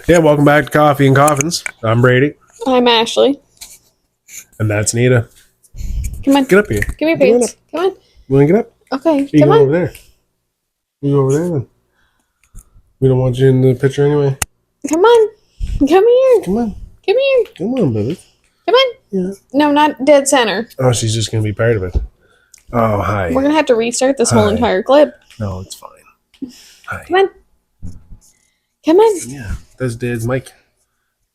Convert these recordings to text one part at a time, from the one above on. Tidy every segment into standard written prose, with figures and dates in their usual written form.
Yeah, welcome back to Coffee and Coffins. I'm Brady. I'm Ashley. And that's Nita. Come on. Get up here. Give me your pants. Come on. You want to get up? Okay, You come go on. over there. You go over there then. We don't want you in the picture anyway. Come on. Come here. Come on. Come here. Come on, baby. Come on. Yeah. No, not dead center. Oh, she's just going to be part of it. Oh, hi. We're going to have to restart this whole Hi. entire clip. No, it's fine. Hi. Come on. Come on. Yeah, that's Dad's mic.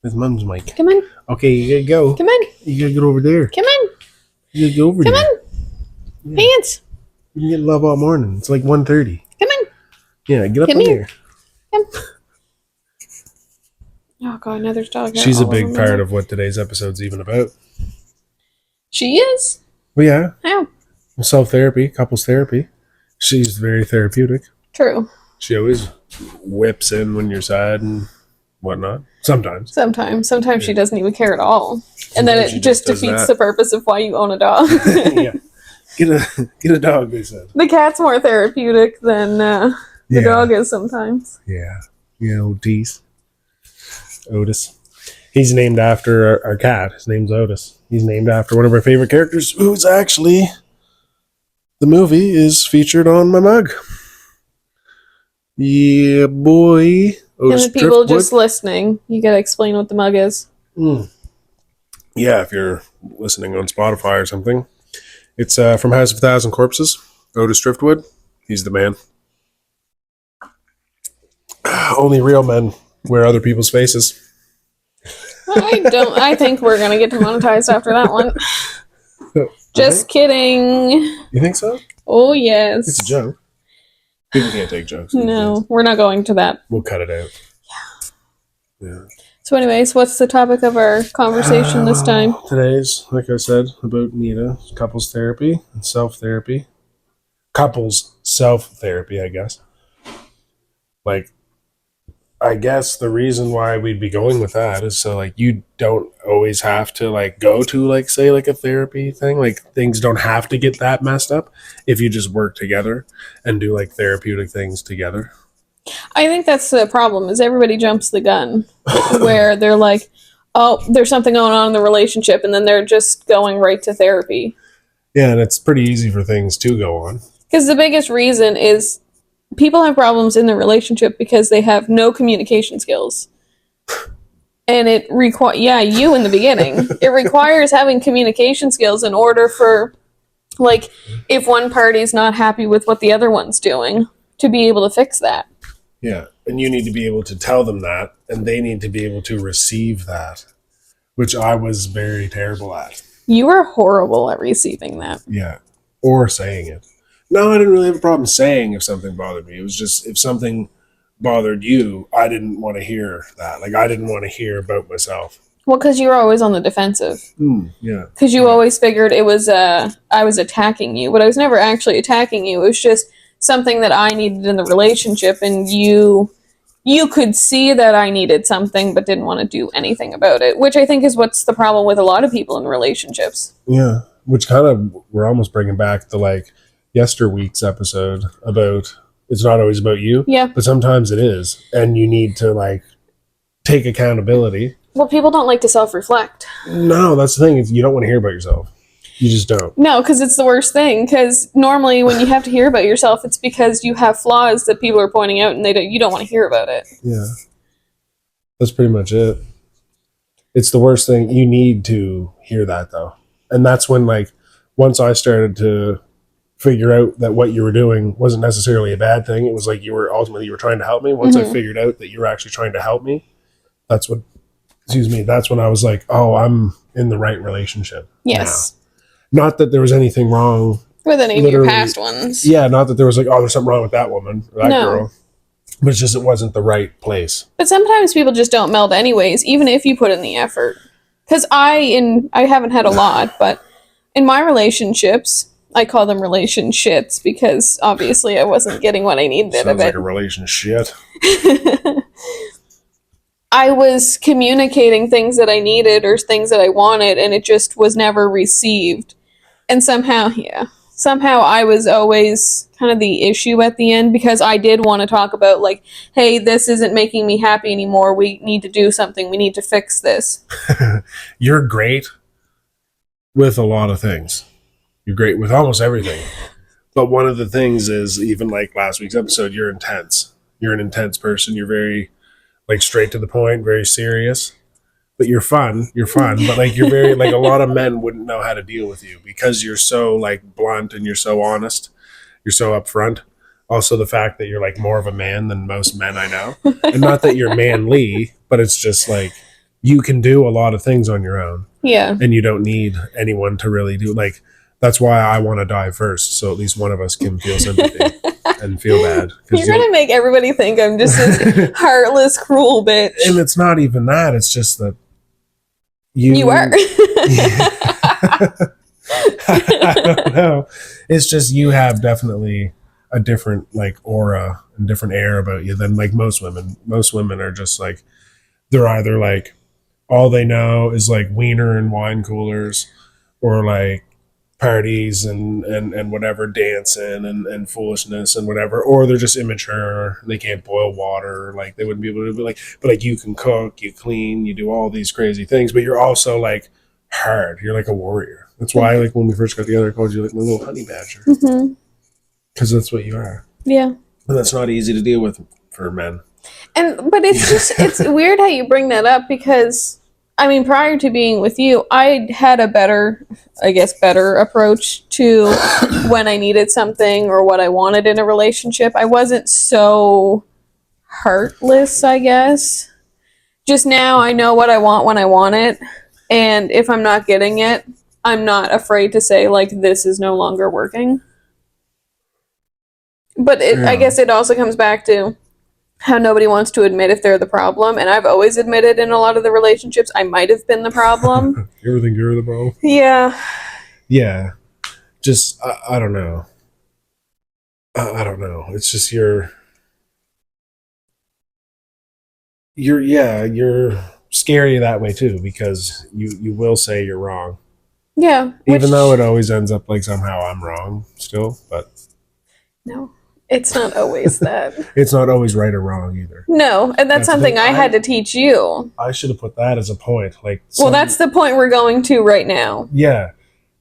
That's Mom's mic. Come on. Okay, you got to go. Come on. You got to get over there. Come on. You got to go over Come there. on. Yeah. Pants. You can get love all morning. It's like 1:30. Come on. Yeah, get up Come in here. here. Come. Oh, God, another dog. She's a big part of what today's episode's even about. She is? Well, yeah. How? Self-therapy, couples therapy. She's very therapeutic. True. She always whips in when you're sad and whatnot. Sometimes. Sometimes she doesn't even care at all. And then Sometimes she it just does defeats that. the purpose of why you own a dog. Yeah. Get a dog, they said. The cat's more therapeutic than the dog is sometimes. Yeah. Yeah, Otis. He's named after our cat. His name's Otis. He's named after one of our favorite characters, who's actually, the movie is featured on my mug. Yeah, boy. Otis And the people Driftwood. just listening, you gotta explain what the mug is. Yeah, if you're listening on Spotify or something. It's from House of a Thousand Corpses. Otis Driftwood. He's the man. Only real men wear other people's faces. I think we're gonna get demonetized after that one. Just kidding. You think so? Oh, yes. It's a joke. People can't take jokes. these No, days. we're not going to that. We'll cut it out. Yeah. So anyways, what's the topic of our conversation this time? Today's, like I said, about Nita, couples therapy and self-therapy. Couples self-therapy, I guess. Like, I guess the reason why we'd be going with that is so, like, you don't always have to, like, go to, like, say, like, a therapy thing. Like, things don't have to get that messed up if you just work together and do, like, therapeutic things together. I think that's the problem, is everybody jumps the gun. Where they're like, oh, there's something going on in the relationship, and then they're just going right to therapy. Yeah, and it's pretty easy for things to go on. Because the biggest reason is people have problems in their relationship because they have no communication skills. And it you in the beginning. It requires having communication skills in order for, like, if one party's not happy with what the other one's doing, to be able to fix that. Yeah, and you need to be able to tell them that, and they need to be able to receive that, which I was very terrible at. You were horrible at receiving that. Yeah, or saying it. No, I didn't really have a problem saying if something bothered me. It was just if something bothered you, I didn't want to hear that. Like, I didn't want to hear about myself. Well, because you were always on the defensive. Yeah. Because you always figured it was, I was attacking you, but I was never actually attacking you. It was just something that I needed in the relationship, and you could see that I needed something, but didn't want to do anything about it, which I think is what's the problem with a lot of people in relationships. Yeah, which kind of, we're almost bringing back the, like, yesterweek's episode about, it's not always about you. Yeah. But sometimes it is, and you need to, like, take accountability. Well, people don't like to self-reflect. No, that's the thing. You don't want to hear about yourself. You just don't. No, because it's the worst thing. Because normally when you have to hear about yourself, it's because you have flaws that people are pointing out, and you don't want to hear about it. Yeah. That's pretty much it. It's the worst thing. You need to hear that, though. And that's when, like, once I started to figure out that what you were doing wasn't necessarily a bad thing, it was like you were trying to help me. Once I figured out that you were actually trying to help me, that's when I was like, oh, I'm in the right relationship. Yes. Now. Not that there was anything wrong with any of your past ones. Yeah, not that there was like, oh, there's something wrong with that woman or that girl. But it's just it wasn't the right place. But sometimes people just don't meld anyways, even if you put in the effort. Because I haven't had a lot, but in my relationships, I call them relationships because obviously I wasn't getting what I needed Sounds of it. like a relationship. I was communicating things that I needed or things that I wanted, and it just was never received. And somehow, somehow I was always kind of the issue at the end because I did want to talk about, like, hey, this isn't making me happy anymore. We need to do something. We need to fix this. You're great with a lot of things. You're great with almost everything. But one of the things is, even like last week's episode, you're intense. You're an intense person. You're very, like, straight to the point, very serious. But you're fun. You're fun. But, like, you're very, like, a lot of men wouldn't know how to deal with you because you're so, like, blunt and you're so honest. You're so upfront. Also, the fact that you're, like, more of a man than most men I know. And not that you're manly, but it's just, like, you can do a lot of things on your own. Yeah. And you don't need anyone to really do, like, that's why I want to die first, so at least one of us can feel sympathy and feel bad. You're going to make everybody think I'm just this heartless, cruel bitch. And it's not even that. It's just that you are. I don't know. It's just you have definitely a different, like, aura and different air about you than, like, most women. Most women are just like, they're either like, all they know is like wiener and wine coolers, or like parties and whatever, dancing and foolishness and whatever, or they're just immature, they can't boil water, like they wouldn't be able to be like, but like you can cook, you clean, you do all these crazy things, but you're also like hard, you're like a warrior. That's why, like, when we first got together, I called you like my little honey badger, because that's what you are. Yeah. And that's not easy to deal with for men. But it's just, it's weird how you bring that up because, I mean, prior to being with you, I had a better approach to when I needed something or what I wanted in a relationship. I wasn't so heartless, I guess. Just now I know what I want when I want it. And if I'm not getting it, I'm not afraid to say, like, this is no longer working. But I guess it also comes back to how nobody wants to admit if they're the problem, and I've always admitted in a lot of the relationships I might have been the problem. You ever think you're the problem? Yeah. Just I don't know. I don't know. It's just you're scary that way too, because you will say you're wrong. Yeah. Even though it always ends up like somehow I'm wrong still, but no. It's not always that. It's not always right or wrong either. No, and that's something I had to teach you. I should have put that as a point. Like, well, that's the point we're going to right now. Yeah,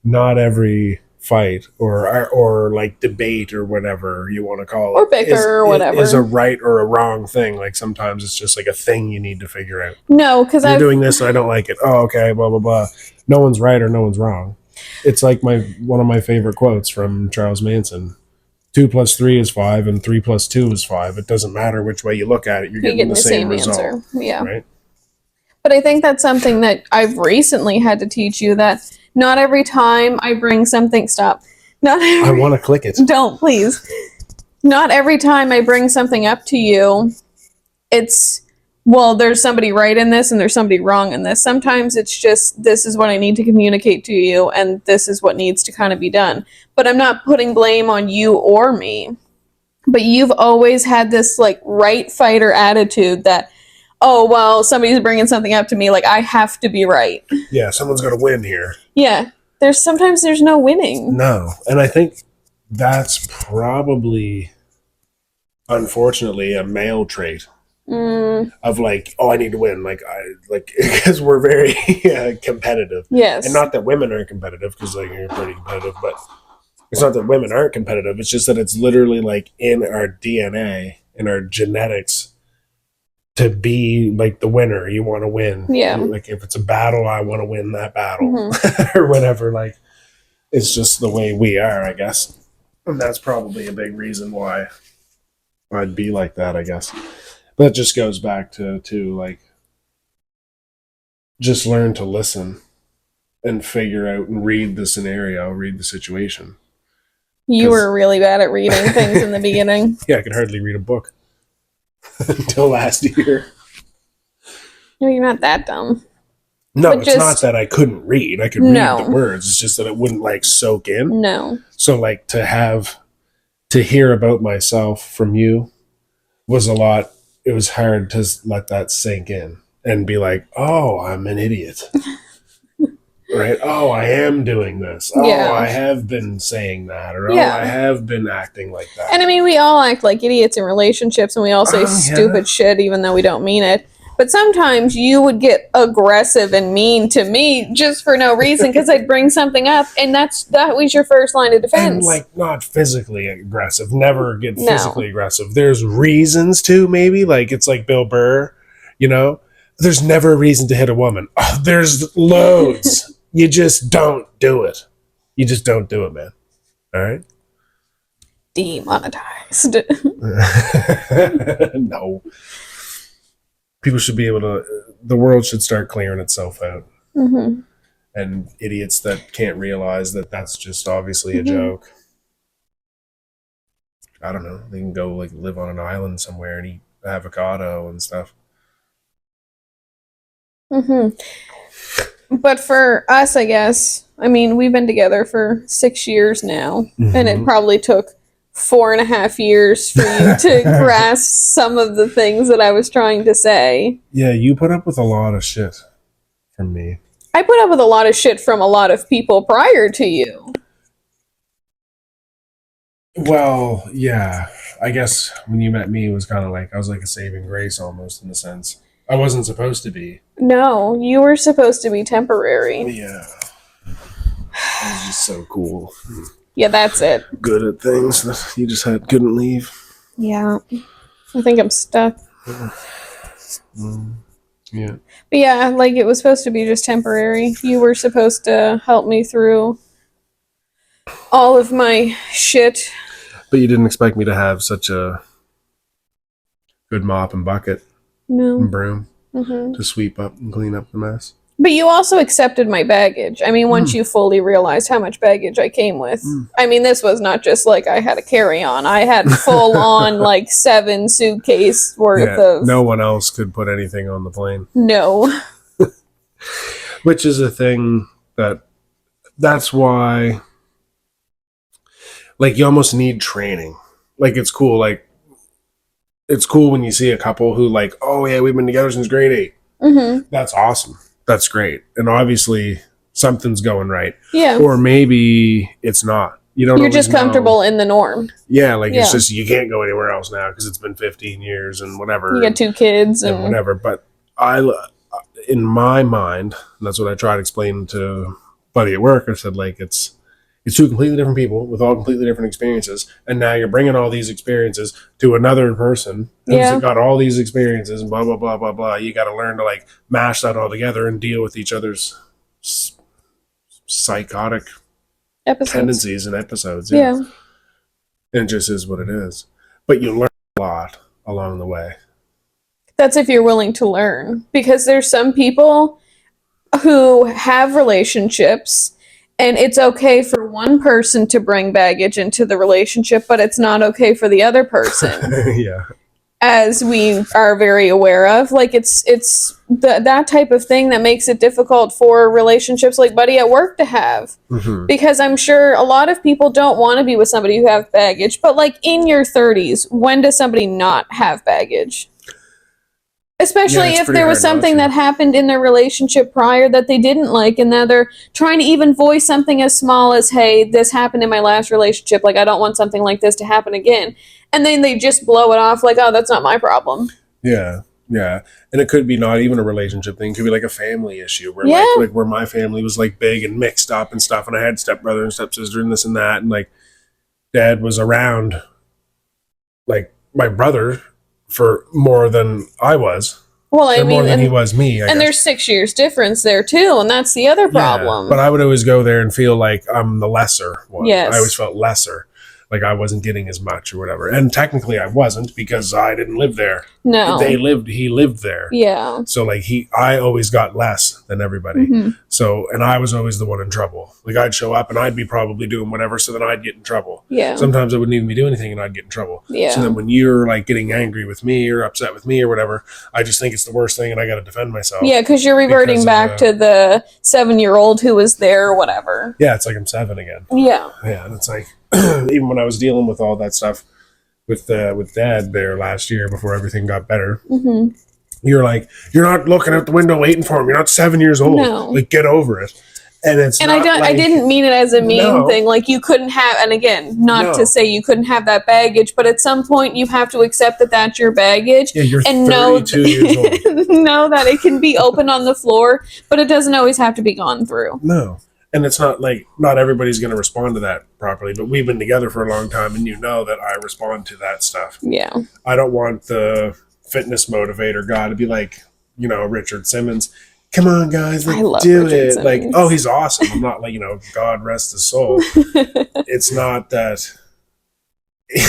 not every fight or like debate or whatever you want to call it, or bicker or whatever, is a right or a wrong thing. Like, sometimes it's just like a thing you need to figure out. No, because you're doing this and I don't like it. Oh, okay, blah blah blah. No one's right or no one's wrong. It's like one of my favorite quotes from Charles Manson. 2 + 3 is 5, and 3 + 2 is 5. It doesn't matter which way you look at it. You're getting the same result. Answer. Yeah. Right? But I think that's something that I've recently had to teach you, that not every time I bring something... Stop. I want to click it. Don't, please. Not every time I bring something up to you, it's, well, there's somebody right in this and there's somebody wrong in this. Sometimes it's just, this is what I need to communicate to you, and this is what needs to kind of be done. But I'm not putting blame on you or me. But you've always had this, like, right fighter attitude that, oh, well, somebody's bringing something up to me, like, I have to be right. Yeah, someone's got to win here. Yeah. Sometimes there's no winning. No. And I think that's probably, unfortunately, a male trait. Of like, oh, I need to win, because we're very competitive. Yes. And not that women aren't competitive, because like you're pretty competitive, but it's not that women aren't competitive. It's just that it's literally like in our DNA, in our genetics, to be like the winner. You want to win. Yeah. Like, if it's a battle, I want to win that battle, or whatever. Like, it's just the way we are, I guess. And that's probably a big reason why I'd be like that, I guess. That just goes back to like, just learn to listen and figure out and read the scenario, read the situation. You were really bad at reading things in the beginning. Yeah, I could hardly read a book until last year. No, you're not that dumb. No, but it's not that I couldn't read. I could read the words. It's just that it wouldn't like soak in. No. So like to hear about myself from you was a lot. It was hard to let that sink in and be like, oh, I'm an idiot. Right? Oh, I am doing this. Oh, Yeah. I have been saying that. Or, Yeah. oh, I have been acting like that. And I mean, we all act like idiots in relationships, and we all say stupid shit even though we don't mean it. But sometimes you would get aggressive and mean to me just for no reason because I'd bring something up, and that was your first line of defense. And like not physically aggressive. Never get No. physically aggressive. There's reasons to, maybe. Like it's like Bill Burr, you know? There's never a reason to hit a woman. Oh, there's loads. You just don't do it. You just don't do it, man. All right? Demonetized. No. People should be able to, the world should start clearing itself out. Mm-hmm. And idiots that can't realize that that's just obviously a joke. I don't know. They can go like live on an island somewhere and eat avocado and stuff. Mm-hmm. But for us, I guess, I mean, we've been together for 6 years now, and it probably took 4.5 years for you to grasp some of the things that I was trying to say. Yeah, you put up with a lot of shit from me. I put up with a lot of shit from a lot of people prior to you. Well, yeah. I guess when you met me, it was kind of like, I was like a saving grace almost in a sense. I wasn't supposed to be. No, you were supposed to be temporary. Yeah. I was just so cool. Yeah, that's it. Good at things that you just couldn't leave. Yeah. I think I'm stuck. Yeah. But yeah, like it was supposed to be just temporary. You were supposed to help me through all of my shit. But you didn't expect me to have such a good mop and bucket and broom to sweep up and clean up the mess. But you also accepted my baggage. I mean, once you fully realized how much baggage I came with. I mean, this was not just like I had a carry-on. I had full-on, like, 7 suitcase worth of... No one else could put anything on the plane. No. Which is a thing that's why, like, you almost need training. Like, it's cool. Like, it's cool when you see a couple who, like, oh, yeah, we've been together since grade 8. Mm-hmm. That's awesome. That's great. And obviously something's going right. Yeah. Or maybe it's not. You're just comfortable in the norm. Yeah, like it's just you can't go anywhere else now because it's been 15 years and whatever. You got 2 kids and whatever. But in my mind, and that's what I tried explaining to a buddy at work. I said, like, it's 2 completely different people with all completely different experiences, and now you're bringing all these experiences to another person who's got all these experiences and blah blah blah blah blah. You got to learn to like mash that all together and deal with each other's psychotic tendencies and episodes. Yeah, and it just is what it is. But you learn a lot along the way. That's if you're willing to learn, because there's some people who have relationships. And it's okay for one person to bring baggage into the relationship, but it's not okay for the other person. Yeah. As we are very aware of. Like, it's that type of thing that makes it difficult for relationships like Buddy at work to have. Mm-hmm. Because I'm sure a lot of people don't want to be with somebody who has baggage. But, like, in your 30s, when does somebody not have baggage? Especially if there was something that happened in their relationship prior that they didn't like, and now they're trying to even voice something as small as, hey, this happened in my last relationship, like, I don't want something like this to happen again. And then they just blow it off like, oh, that's not my problem. Yeah, yeah. And it could be not even a relationship thing. It could be like a family issue where, like where my family was, like, big and mixed up and stuff, and I had stepbrother and stepsister and this and that, and, like, Dad was around, like, my brother for more than I was. Well, I mean, more than he was me. I guess. There's 6 years difference there too, and that's the other problem. Yeah, but I would always go there and feel like I'm the lesser one. Yes. I always felt lesser, like I wasn't getting as much or whatever. And technically, I wasn't because I didn't live there. No, he lived there. Yeah. So like I always got less than everybody. Mm-hmm. So, and I was always the one in trouble. Like I'd show up and I'd be probably doing whatever, so then I'd get in trouble. Yeah. Sometimes I wouldn't even be doing anything and I'd get in trouble. Yeah. So then when you're like getting angry with me or upset with me or whatever, I just think it's the worst thing and I got to defend myself. Yeah, because you're reverting back to the 7-year-old who was there or whatever. Yeah, it's like I'm 7 again. Yeah. Yeah, and it's like even when I was dealing with all that stuff with Dad there last year before everything got better, you're like, you're not looking out the window waiting for him. You're not 7 years old. No. Like, get over it. And it's And not I didn't mean it as a mean No. thing. Like, you couldn't have, and again, not No. to say you couldn't have that baggage, but at some point you have to accept that that's your baggage. Yeah, you're and 32 years old. know that it can be open on the floor, but it doesn't always have to be gone through. No. And it's not like, not everybody's going to respond to that properly, but we've been together for a long time, and you know that I respond to that stuff. Yeah. I don't want the fitness motivator guy to be like, you know, Richard Simmons. Come on, guys, I love like, do Richard it. Simmons. Like, oh, he's awesome. I'm not like, you know, God rest his soul. It's not that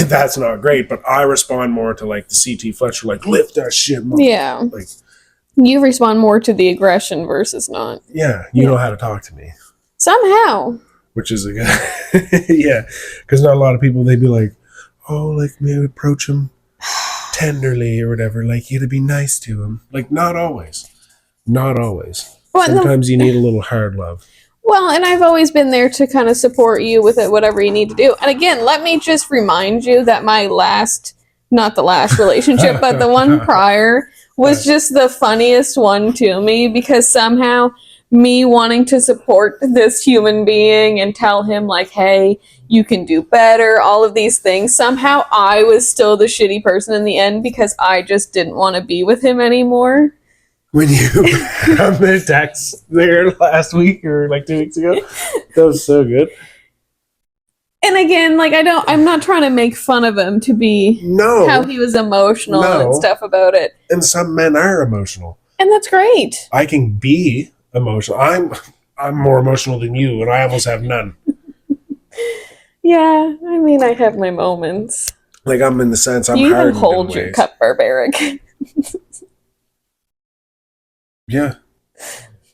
that's not great, but I respond more to like the CT Fletcher, like, lift that shit, mom. Yeah. Like, You respond more to the aggression versus not. yeah, you know how to talk to me, Somehow. which is a good, yeah, because not a lot of people, they'd be like, oh, like, maybe approach him tenderly or whatever, like, you to be nice to him. Like, not always. Not always. Well, Sometimes you need a little hard love. Well, and I've always been there to kind of support you with it, whatever you need to do. And again, let me just remind you that my not the last relationship, but the one prior was just the funniest one to me, because somehow me wanting to support this human being and tell him like, hey, you can do better, all of these things, somehow I was still the shitty person in the end because I just didn't want to be with him anymore. When you got the text there last week or like 2 weeks ago, that was so good. And again, like, I'm not trying to make fun of him to be how he was emotional and stuff about it. And some men are emotional. And that's great. I can be emotional. I'm more emotional than you, and I almost have none. Yeah, I mean, I have my moments. Like, I'm in the sense, I'm you hardened can hold in your ways. cup, barbaric. Yeah.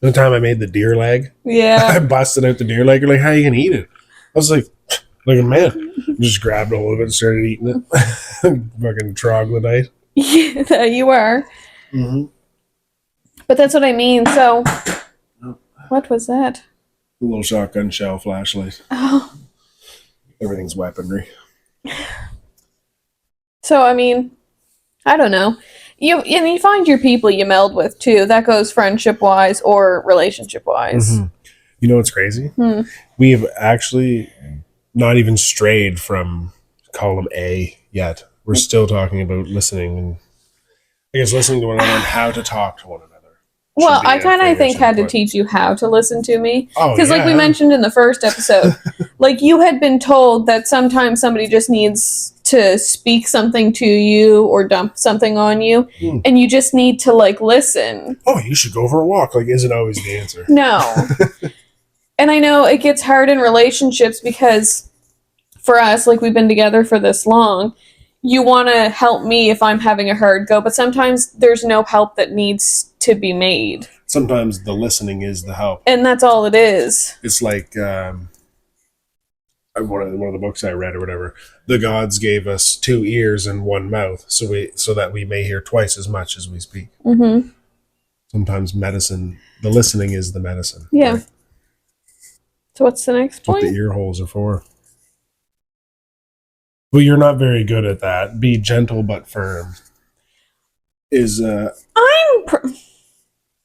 The time I made the deer leg, I Yeah. busted out the deer leg. You're like, how are you gonna eat it? I was like a man. Just grabbed all of it and started eating it. Fucking troglodyte. Yeah, you are. Mm-hmm. But that's what I mean. So, what was that? A little shotgun shell flashlight. Oh. Everything's weaponry. So, I mean, I don't know. You find your people you meld with too. That goes friendship wise or relationship wise. Mm-hmm. You know what's crazy? We've actually not even strayed from column A yet. We're still talking about listening, and I guess listening to one another and how to talk to one another. Well, I kind of, I think, had to teach you how to listen to me. Because, like we mentioned in the first episode, like, you had been told that sometimes somebody just needs to speak something to you or dump something on you, and you just need to, like, listen. Oh, you should go for a walk. Like, isn't always the answer. No. And I know it gets hard in relationships because, for us, like, we've been together for this long, you want to help me if I'm having a hard go, but sometimes there's no help that needs to be made. Sometimes the listening is the help. And that's all it is. It's like one of the books I read or whatever. The gods gave us 2 ears and 1 mouth, so that we may hear twice as much as we speak. Mm-hmm. Sometimes the listening is the medicine. Yeah. Right? So what's the next What point? the ear holes are for. Well, you're not very good at that. Be gentle but firm. You're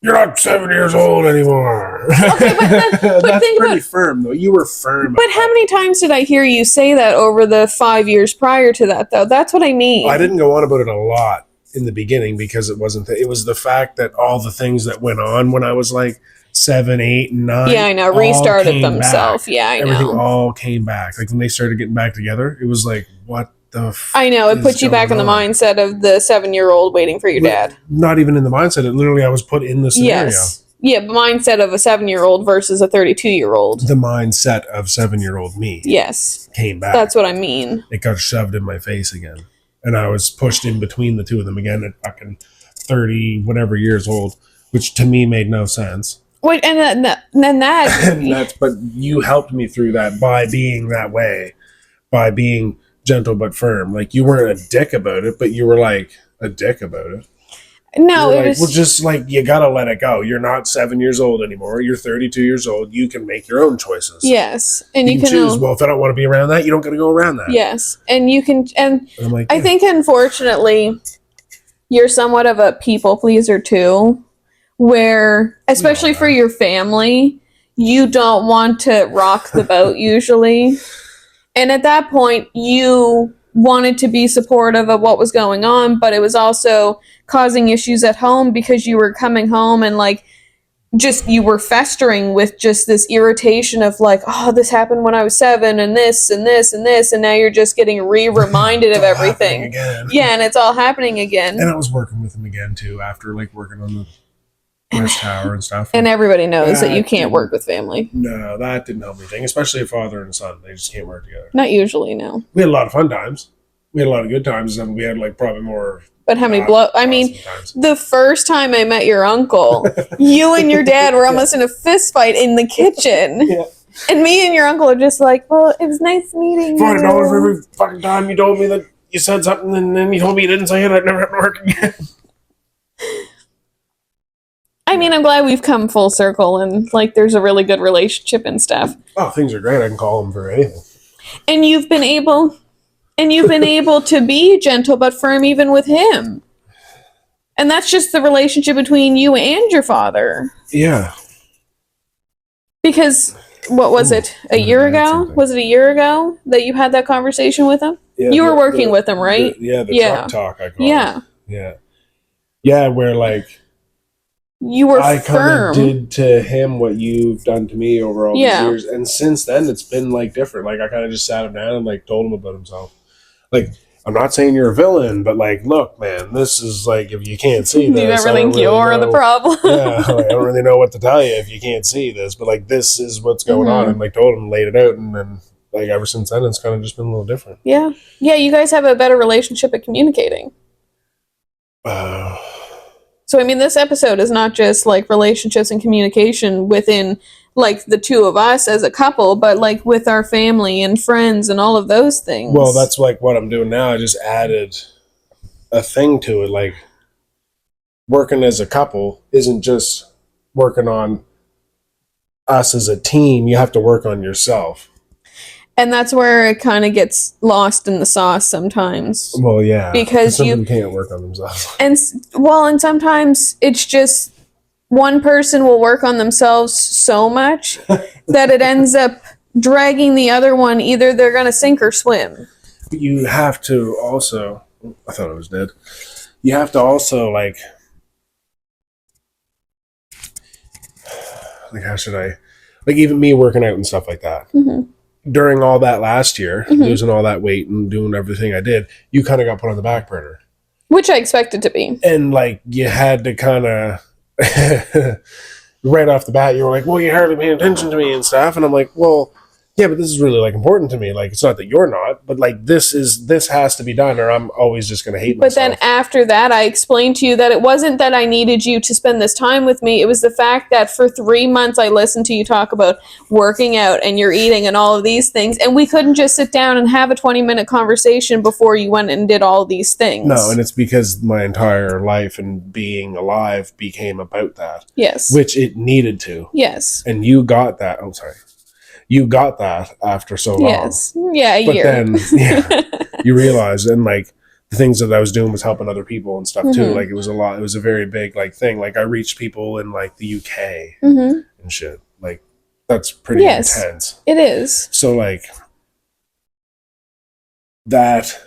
not 7 years old anymore. Okay, but That's think pretty about, firm, though. You were firm. But how many times did I hear you say that over the 5 years prior to that, though? That's what I mean. I didn't go on about it a lot in the beginning because it wasn't. It was the fact that all the things that went on when I was like 7, 8, and 9. Yeah, I know. Restarted themselves. Yeah, I know. Everything all came back. Like when they started getting back together, it was like, what the I know. It puts you back in the mindset of the 7-year-old waiting for your dad. Not even in the mindset. It literally, I was put in the scenario. Yes. Yeah, mindset of a 7-year-old versus a 32-year-old. The mindset of 7-year-old me. Yes. Came back. That's what I mean. It got shoved in my face again. And I was pushed in between the two of them again at fucking 30 whatever years old, which to me made no sense. Wait, and that and but you helped me through that by being that way, by being gentle but firm. Like you weren't a dick about it, but you were like a dick about it. No, it was just like you gotta let it go. You're not 7 years old anymore. You're 32 years old. You can make your own choices. Yes, and you can choose. Well, if I don't want to be around that, you don't got to go around that. Yes, and you can. And I'm like, I think, unfortunately, you're somewhat of a people pleaser too, where, especially for your family, you don't want to rock the boat usually. And at that point, you wanted to be supportive of what was going on, but it was also causing issues at home because you were coming home and like just you were festering with just this irritation of like, oh, this happened when I was 7 and this and this and this, and now you're just getting reminded of everything again. Yeah, and it's all happening again. And I was working with him again too after like working on the West Tower and stuff. And everybody knows that you can't work with family. No, that didn't help anything, especially a father and son. They just can't work together. Not usually, no. We had a lot of fun times. We had a lot of good times, and we had like probably more. But how many I mean, times. The first time I met your uncle, you and your dad were almost in a fist fight in the kitchen. Yeah. And me and your uncle are just like, well, it was nice meeting you. $400 for every fucking time you told me that you said something, and then you told me you didn't say it. I'd never have to work again. I mean, I'm glad we've come full circle and like there's a really good relationship and stuff. Oh, things are great. I can call him for anything. And you've been able to be gentle but firm even with him. And that's just the relationship between you and your father. Yeah. Because what was it? A year ago? Was it a year ago that you had that conversation with him? Yeah, you were working with him, right? The truck talk, I call it. Yeah. Yeah, where like you were I firm. kind of did to him what you've done to me over all these years. And since then, it's been like different. Like I kind of just sat him down and like told him about himself. Like, I'm not saying you're a villain, but like, look, man, this is like, if you can't see this, you never think you're the problem. Yeah, like, I don't really know what to tell you if you can't see this, but like, this is what's going on, and like, told him, laid it out, and then like, ever since then, it's kind of just been a little different. Yeah, you guys have a better relationship at communicating. So I mean, this episode is not just like relationships and communication within like the two of us as a couple, but like with our family and friends and all of those things. Well, that's like what I'm doing now. I just added a thing to it. Like working as a couple isn't just working on us as a team. You have to work on yourself. And that's where it kind of gets lost in the sauce sometimes. Well, yeah. Because some people can't work on themselves. And sometimes it's just one person will work on themselves so much that it ends up dragging the other one. Either they're going to sink or swim. But you have to also, I thought I was dead. You have to also like how should I, like even me working out and stuff like that. Mm-hmm. During all that last year, losing all that weight and doing everything I did, you kind of got put on the back burner. Which I expected to be. And like you had to kind of right off the bat, you were like, well, you're hardly paying attention to me and stuff. And I'm like, well, yeah, but this is really like important to me. Like, it's not that you're not, but like this has to be done or I'm always just going to hate myself. But then after that, I explained to you that it wasn't that I needed you to spend this time with me. It was the fact that for 3 months, I listened to you talk about working out and your eating and all of these things. And we couldn't just sit down and have a 20-minute conversation before you went and did all these things. No, and it's because my entire life and being alive became about that. Yes. Which it needed to. Yes. And you got that. Oh, sorry. You got that after so long. Yes. Yeah, a year. But then, you realize, and like the things that I was doing was helping other people and stuff too. Like it was a lot. It was a very big like thing. Like I reached people in like the UK and shit. Like that's pretty intense. It is. So like that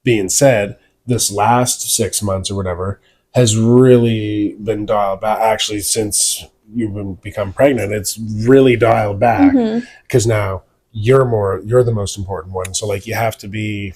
being said, this last 6 months or whatever has really been dialed back. Actually, since you've become pregnant, it's really dialed back because now you're the most important one. So like you have to be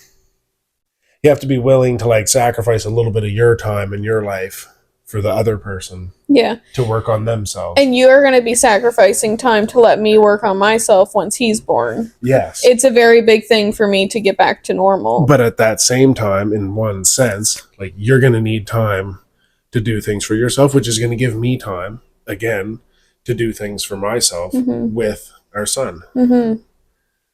willing to like sacrifice a little bit of your time and your life for the other person. Yeah. To work on themselves. And you're going to be sacrificing time to let me work on myself once he's born. Yes. It's a very big thing for me to get back to normal. But at that same time, in one sense, like you're going to need time to do things for yourself, which is going to give me time again to do things for myself with our son.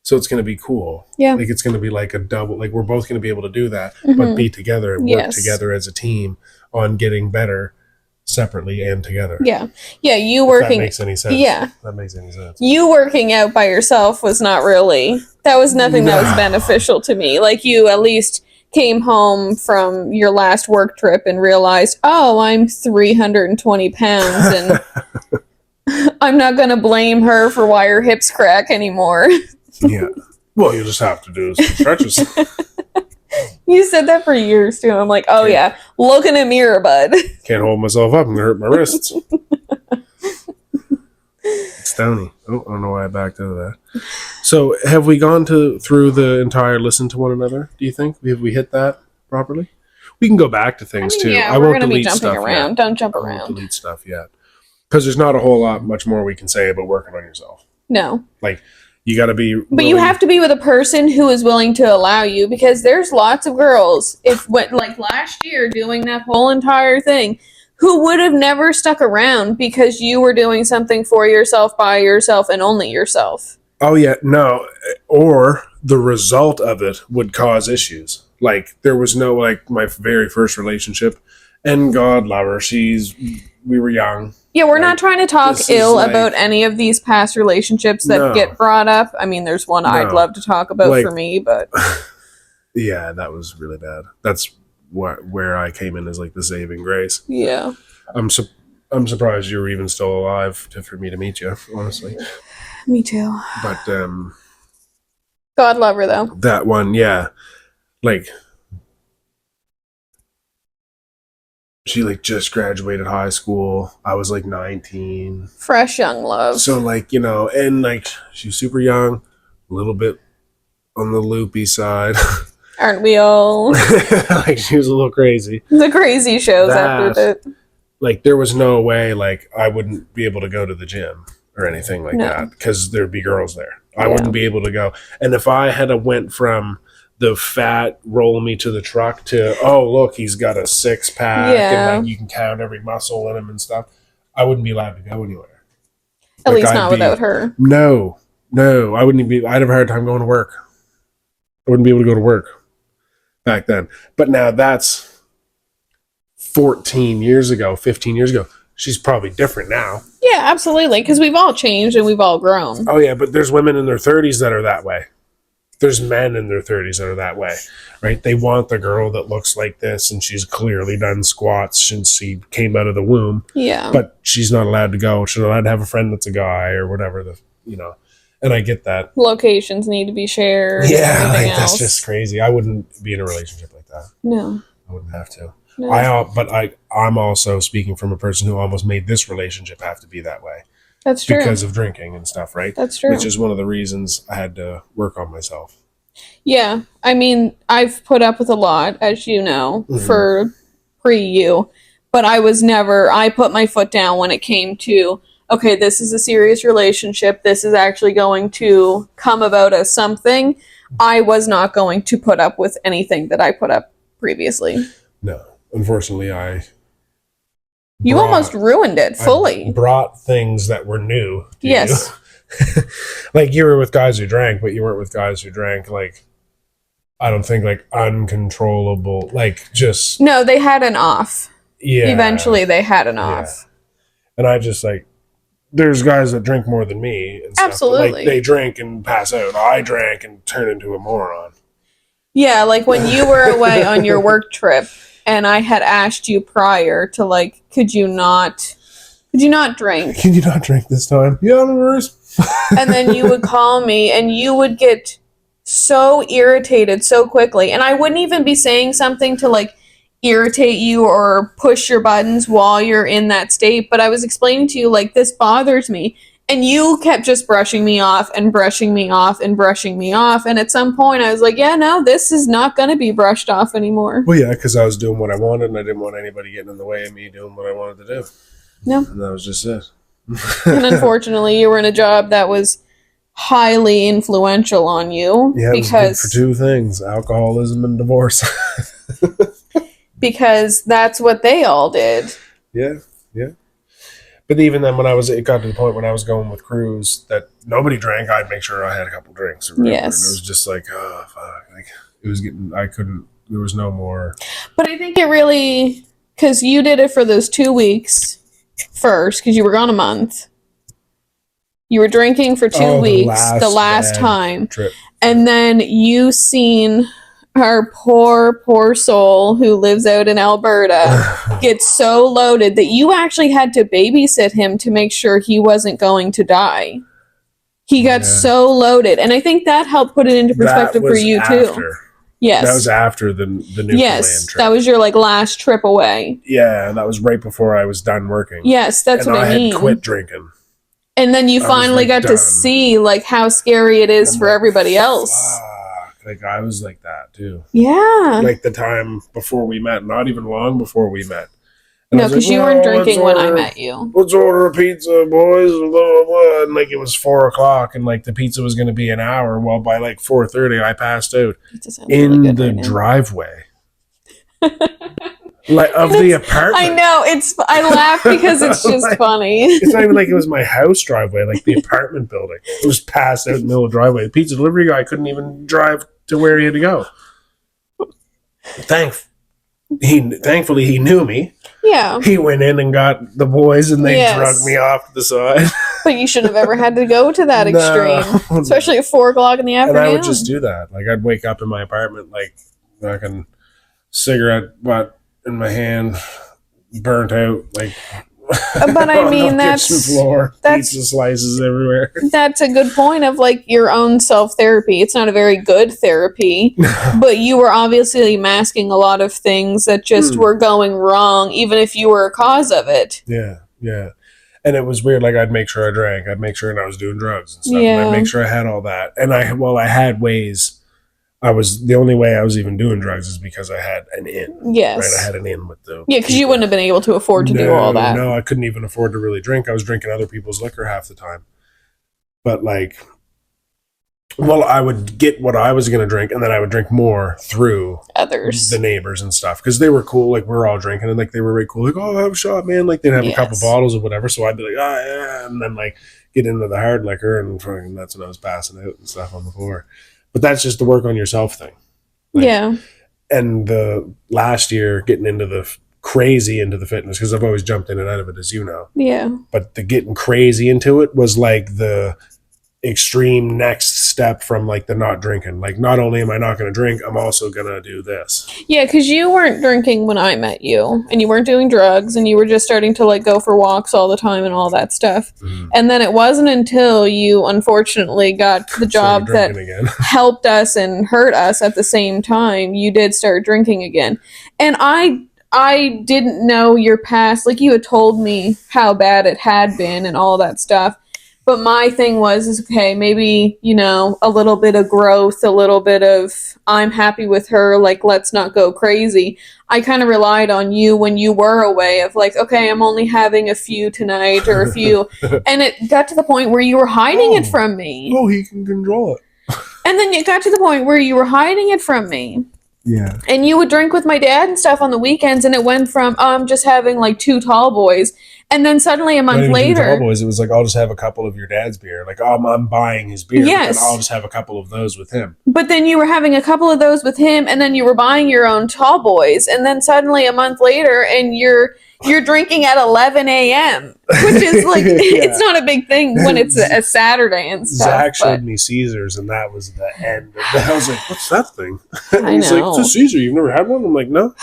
So it's going to be cool. Yeah. Like it's going to be like a double, like we're both going to be able to do that, but be together and work together as a team on getting better separately and together. Yeah. Yeah. You working. That makes any sense. Yeah. That makes any sense. You working out by yourself was not really, that was nothing that was beneficial to me. Like you at least came home from your last work trip and realized, oh, I'm 320 pounds and I'm not gonna blame her for why her hips crack anymore. Yeah. Well, you'll just have to do some stretches. You said that for years too. I'm like, oh yeah, look in a mirror, bud. Can't hold myself up. I'm gonna hurt my wrists. It's Stony. Oh, I don't know why I backed out of that. So, have we gone through the entire listen to one another? Do you think have we hit that properly? We can go back to things too. Yeah, I we're won't gonna be delete jumping stuff around. yet. Don't jump I won't around. delete stuff yet because there's not a whole lot much more we can say about working on yourself. No. Like, you got to be. But you have to be with a person who is willing to allow you, because there's lots of girls, like last year doing that whole entire thing, who would have never stuck around because you were doing something for yourself, by yourself, and only yourself. Oh yeah, no, or the result of it would cause issues. Like there was no like my very first relationship, and God love her, we were young. Yeah, we're not trying to talk ill about any of these past relationships that get brought up. I mean, there's one I'd love to talk about for me, but yeah, that was really bad. That's where I came in as like the saving grace. Yeah, I'm surprised you were even still alive for me to meet you. Honestly, me too. But God love her though. That one, yeah, like. She like just graduated high school. I was like 19. Fresh young love. So like, and like she's super young, a little bit on the loopy side. Aren't we all? Like she was a little crazy. The crazy shows after that. Like there was no way like I wouldn't be able to go to the gym or anything like that because there'd be girls there. I wouldn't be able to go. And if I had went from the fat roll me to the truck to, oh, look, he's got a 6-pack and like you can count every muscle in him and stuff, I wouldn't be allowed to go anywhere. At least not without her. No, I wouldn't be. I'd have a hard time going to work. I wouldn't be able to go to work back then. But now that's 14 years ago, 15 years ago. She's probably different now. Yeah, absolutely, because we've all changed and we've all grown. Oh, yeah, but there's women in their 30s that are that way. There's men in their 30s that are that way, right? They want the girl that looks like this, and she's clearly done squats since she came out of the womb. Yeah. But she's not allowed to go. She's not allowed to have a friend that's a guy or whatever, and I get that. Locations need to be shared. Yeah, like, that's just crazy. I wouldn't be in a relationship like that. No. I wouldn't have to. No. I'm also speaking from a person who almost made this relationship have to be that way. That's true. Because of drinking and stuff, right? That's true. Which is one of the reasons I had to work on myself. Yeah. I mean, I've put up with a lot, as you know, for pre-you. But I put my foot down when it came to, okay, this is a serious relationship. This is actually going to come about as something. I was not going to put up with anything that I put up previously. No. Unfortunately, You almost ruined it fully. I brought things that were new to yes. you. Like you were with guys who drank, but you weren't with guys who drank like, I don't think like uncontrollable, like just. No, they had an off. Yeah. Eventually they had an off. Yeah. And I just like, there's guys that drink more than me. And stuff, absolutely. like, they drink and pass out. I drank and turn into a moron. Yeah, like when you were away on your work trip and I had asked you prior to like, could you not drink? Can you not drink this time? Yeah, no worries. And then you would call me and you would get so irritated so quickly. And I wouldn't even be saying something to like irritate you or push your buttons while you're in that state. But I was explaining to you like, this bothers me. And you kept just brushing me off and brushing me off and brushing me off. And at some point I was like, yeah, no, this is not going to be brushed off anymore. Well, yeah, because I was doing what I wanted and I didn't want anybody getting in the way of me doing what I wanted to do. No. And that was just it. And unfortunately, you were in a job that was highly influential on you. Yeah, it was good for two things, alcoholism and divorce. Because that's what they all did. Yeah. But even then, it got to the point when I was going with crews that nobody drank, I'd make sure I had a couple drinks or whatever. Yes. And it was just like, oh, fuck. Like, it was there was no more. But I think it really, because you did it for those 2 weeks first, because you were gone a month. You were drinking for 2 weeks, the last time. Trip. And then you seen our poor soul who lives out in Alberta gets so loaded that you actually had to babysit him to make sure he wasn't going to die. He got so loaded, and I think that helped put it into perspective for you too. Yes, that was after the Newfoundland trip. That was your like last trip away. Yeah, that was right before I was done working. Yes, that's what I mean. I had quit drinking. And then you finally got to see like how scary it is for everybody else. Fuck. Like I was like that too. Yeah. Like the time before we met, not even long before we met. And no, because you weren't drinking when I met you. Let's order a pizza, boys. Blah, blah, blah. And like it was 4:00, and like the pizza was going to be an hour. Well, by like 4:30, I passed out in really the driveway. Like of the apartment. I know, I laugh because it's just like, funny. It's not even like it was my house driveway, like the apartment building. It was passed out in the middle of the driveway. The pizza delivery guy couldn't even drive to where he had to go. Thankfully he knew me. Yeah. He went in and got the boys and they drug me off to the side. But you shouldn't have ever had to go to that extreme. Especially at 4:00 in the afternoon. And I would just do that. Like I'd wake up in my apartment like fucking cigarette butt in my hand, burnt out, like but I mean that's pizza slices everywhere. That's a good point of like your own self-therapy. It's not a very good therapy, but you were obviously masking a lot of things that just were going wrong, even if you were a cause of it. Yeah. And it was weird. Like I'd make sure I drank, I'd make sure I was doing drugs and stuff. And I'd make sure I had all that. And I had ways. The only way I was even doing drugs is because I had an in. Yes. Right? I had an in with the because you wouldn't have been able to afford to do all that. No, I couldn't even afford to really drink. I was drinking other people's liquor half the time. But like, well, I would get what I was going to drink and then I would drink more through others, the neighbors and stuff. Because they were cool. Like we were all drinking and like they were really cool. Like, oh, have a shot, man. Like they'd have a couple bottles or whatever. So I'd be like, oh, yeah. And then like get into the hard liquor and that's when I was passing out and stuff on the floor. But that's just the work on yourself thing. Like, yeah. And the last year getting into the crazy into the fitness, because I've always jumped in and out of it, as you know. Yeah. But the getting crazy into it was like the extreme next step from like the not drinking. Like not only am I not going to drink, I'm also going to do this. Yeah, because you weren't drinking when I met you, and you weren't doing drugs, and you were just starting to like go for walks all the time and all that stuff. Mm-hmm. And then it wasn't until you unfortunately got the job that helped us and hurt us at the same time, you did start drinking again. And I didn't know your past. Like you had told me how bad it had been and all that stuff. But my thing is okay, maybe, a little bit of growth, a little bit of I'm happy with her, like, let's not go crazy. I kind of relied on you when you were away of like, okay, I'm only having a few tonight or a few. And it got to the point where you were hiding it from me. Oh, he can control it. And then it got to the point where you were hiding it from me. Yeah. And you would drink with my dad and stuff on the weekends, and it went from, I'm just having like 2 tall boys. And then suddenly a month later, tall boys, it was like, I'll just have a couple of your dad's beer. Like, I'm buying his beer. Yes. And I'll just have a couple of those with him. But then you were having a couple of those with him, and then you were buying your own tall boys. And then suddenly a month later, and you're drinking at 11 a.m., which is like, it's not a big thing when it's a Saturday and stuff. Zach showed me Caesars, and that was the end. I was like, what's that thing? He's like, it's a Caesar. You've never had one? I'm like, no.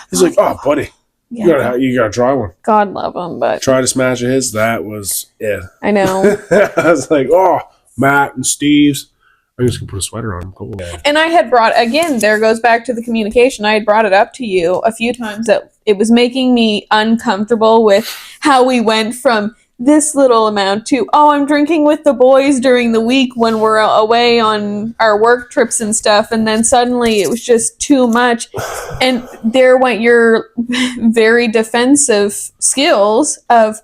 He's like, oh, buddy. Yeah. You gotta try one. God love him, but try to smash his. That was it. I know. I was like, oh, Matt and Steve's. I'm just gonna put a sweater on. Cool. And I had brought again. There goes back to the communication. I had brought it up to you a few times that it was making me uncomfortable with how we went from this little amount to, oh, I'm drinking with the boys during the week when we're away on our work trips and stuff. And then suddenly it was just too much. And there went your very defensive skills of,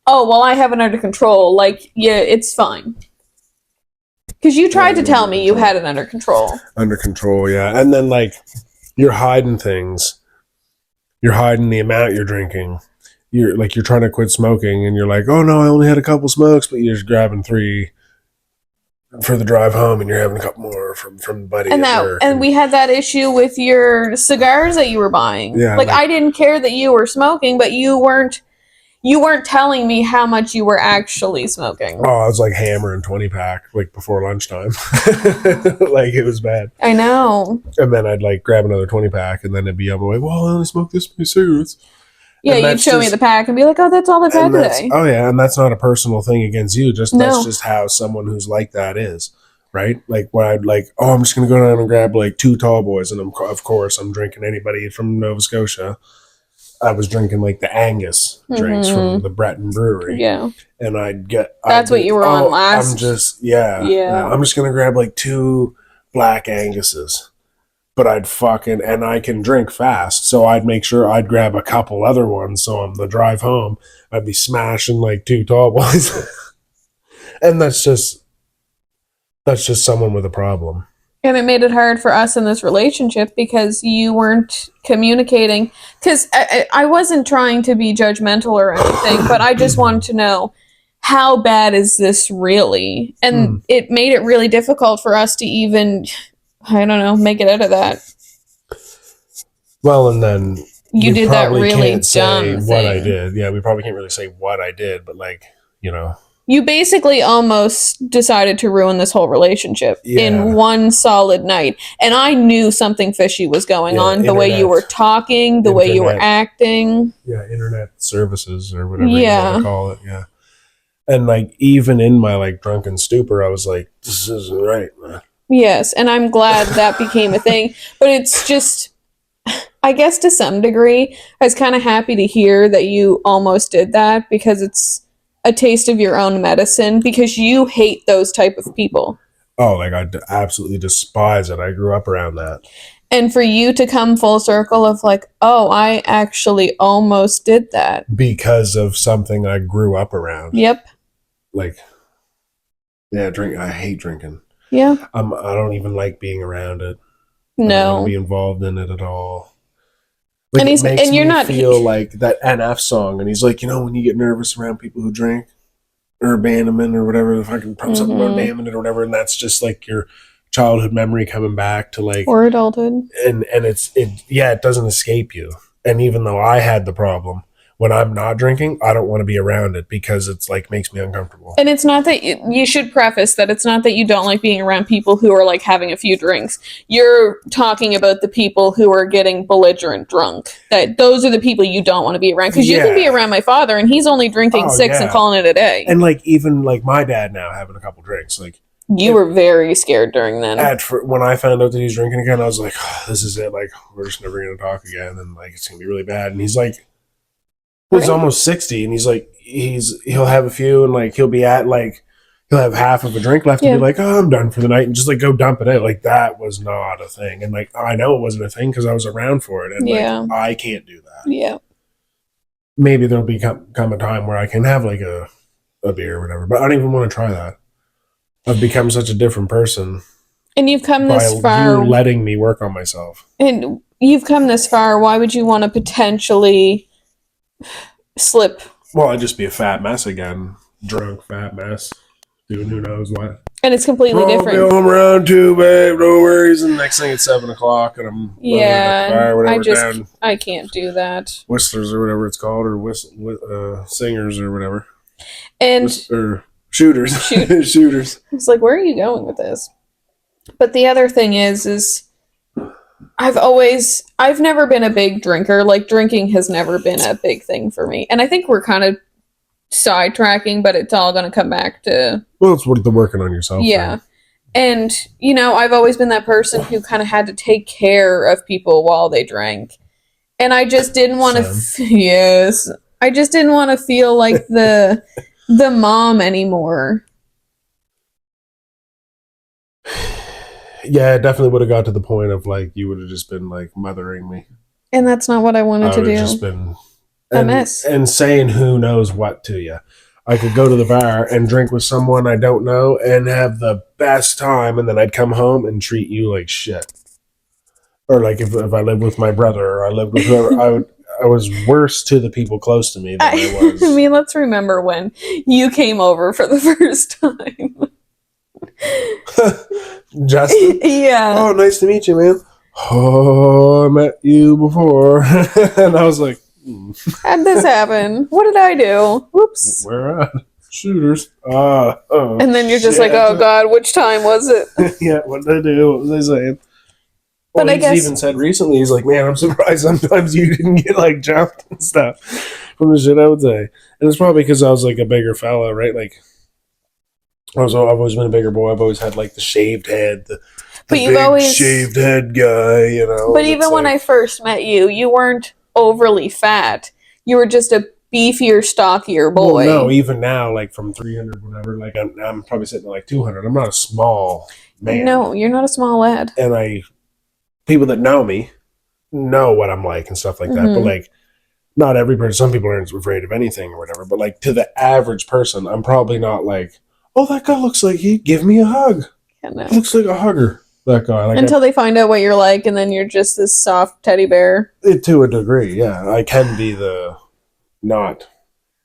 oh, well, I have it under control. Like, yeah, it's fine. Because you tried to tell me you had it under control. Under control, yeah. And then, like, you're hiding things. You're hiding the amount you're drinking. You're trying to quit smoking, and you're like, oh no, I only had a couple smokes, but you're just grabbing 3 for the drive home, and you're having a couple more from the buddy. And we had that issue with your cigars that you were buying. Yeah, like I didn't care that you were smoking, but you weren't you weren't telling me how much you were actually smoking. Oh, I was like hammering 20 pack like before lunchtime. Like it was bad. I know. And then I'd like grab another 20 pack and then it'd be on my way, well, I only smoked this many cigarettes. Yeah, you'd show me the pack and be like, oh, that's all I've had today. Oh yeah, and that's not a personal thing against you. Just No. that's just how someone who's like that is, right? Like when I'd like, oh, I'm just gonna go down and grab like 2 tall boys, and of course I'm drinking anybody from Nova Scotia. I was drinking like the Angus drinks from the Breton Brewery. Yeah, and I'd get. That's what you were on last. I'm just I'm just gonna grab like 2 black Anguses. But I'd and I can drink fast, so I'd make sure I'd grab a couple other ones. So on the drive home, I'd be smashing like 2 tall boys, and that's just someone with a problem. And it made it hard for us in this relationship because you weren't communicating. Because I wasn't trying to be judgmental or anything, but I just wanted to know, how bad is this really? And it made it really difficult for us to even, I don't know, make it out of that. Well, and then you did that really dumb say thing. What I did. Yeah, we probably can't really say what I did, but like, you know. You basically almost decided to ruin this whole relationship in one solid night. And I knew something fishy was going on. The way you were talking, the way you were acting. Yeah, internet services or whatever you want to call it. Yeah. And like, even in my like drunken stupor, I was like, this isn't right, man. Yes, and I'm glad that became a thing. But it's just, I guess to some degree, I was kind of happy to hear that you almost did that, because it's a taste of your own medicine, because you hate those type of people. Oh, like I absolutely despise it. I grew up around that. And for you to come full circle of like, oh, I actually almost did that. Because of something I grew up around. Yep. Like, yeah, I hate drinking. Yeah. I don't even like being around it. No. I don't want to be involved in it at all. Like, and you're not feel like that NF song, and he's like, you know, when you get nervous around people who drink or abandonment or whatever, if I can put something about abandonment or whatever, and that's just like your childhood memory coming back to like, or adulthood, and it doesn't escape you. And even though I had the problem, when I'm not drinking, I don't want to be around it because it's like makes me uncomfortable. And it's not that you should preface that it's not that you don't like being around people who are like having a few drinks. You're talking about the people who are getting belligerent drunk. That those are the people you don't want to be around, because you can be around my father and he's only drinking 6 and calling it a day. And like even like my dad now having a couple drinks, like you were very scared during then. When I found out that he's drinking again, I was like, oh, this is it. Like we're just never gonna talk again, and like it's gonna be really bad. And he's like. He's almost 60, and he's like, he'll have a few, and like he'll be at like he'll have half of a drink left, and be like, oh, I'm done for the night, and just like go dump it out. Like that was not a thing, and like I know it wasn't a thing because I was around for it, and like I can't do that. Yeah, maybe there'll come a time where I can have like a beer or whatever, but I don't even want to try that. I've become such a different person, and you've come this far. You letting me work on myself, and you've come this far. Why would you want to potentially slip? Well, I'd just be a fat mess again. Drunk, fat mess. Doing who knows what. And it's completely different. I'll be home around 2, babe. No worries. And the next thing it's 7 o'clock and I'm at the bar or whatever. I can't do that. Whistlers or whatever it's called, or singers or whatever. And or shooters. Shooters. It's like, where are you going with this? But the other thing is I've never been a big drinker. Like, drinking has never been a big thing for me. And I think we're kind of sidetracking, but it's all going to come back to... Well, it's worth the working on yourself. Yeah. Right? And, you know, I've always been that person who kind of had to take care of people while they drank. And I just didn't want to... Yes. I just didn't want to feel like the mom anymore. Yeah, it definitely would have got to the point of like you would have just been like mothering me, and that's not what I wanted to do. Just been a mess and saying who knows what to you. I could go to the bar and drink with someone I don't know and have the best time, and then I'd come home and treat you like shit. Or like if I lived with my brother or I lived with whoever, I was worse to the people close to me than I was. I mean, let's remember when you came over for the first time. Justin? Yeah. Oh, nice to meet you, man. Oh, I met you before. And I was like, How'd this happen? What did I do? Whoops. We're at shooters. And then you're just shit. like, oh God, which time was it? Yeah, what did I do? What was I saying? But Well, I he's guess- even said recently, he's like, man, I'm surprised sometimes you didn't get like jumped and stuff from the shit I would say. And it's probably because I was like a bigger fella, right? Like, I've always been a bigger boy. I've always had like the shaved head, the But you've big always- shaved head guy, you know. But and even it's when I first met you, you weren't overly fat. You were just a beefier, stockier boy. Well, no, even now, like from 300, whatever, like I'm probably sitting at like 200. I'm not a small man. No, you're not a small lad. And people that know me know what I'm like and stuff like that. But Mhm. like, not every person. Some people aren't afraid of anything or whatever. But like to the average person, I'm probably not like, oh, that guy looks like he'd give me a hug. Yeah, no. He looks like a hugger. That guy, like Until they find out what you're like, and then you're just this soft teddy bear. to a degree, yeah. I can be the not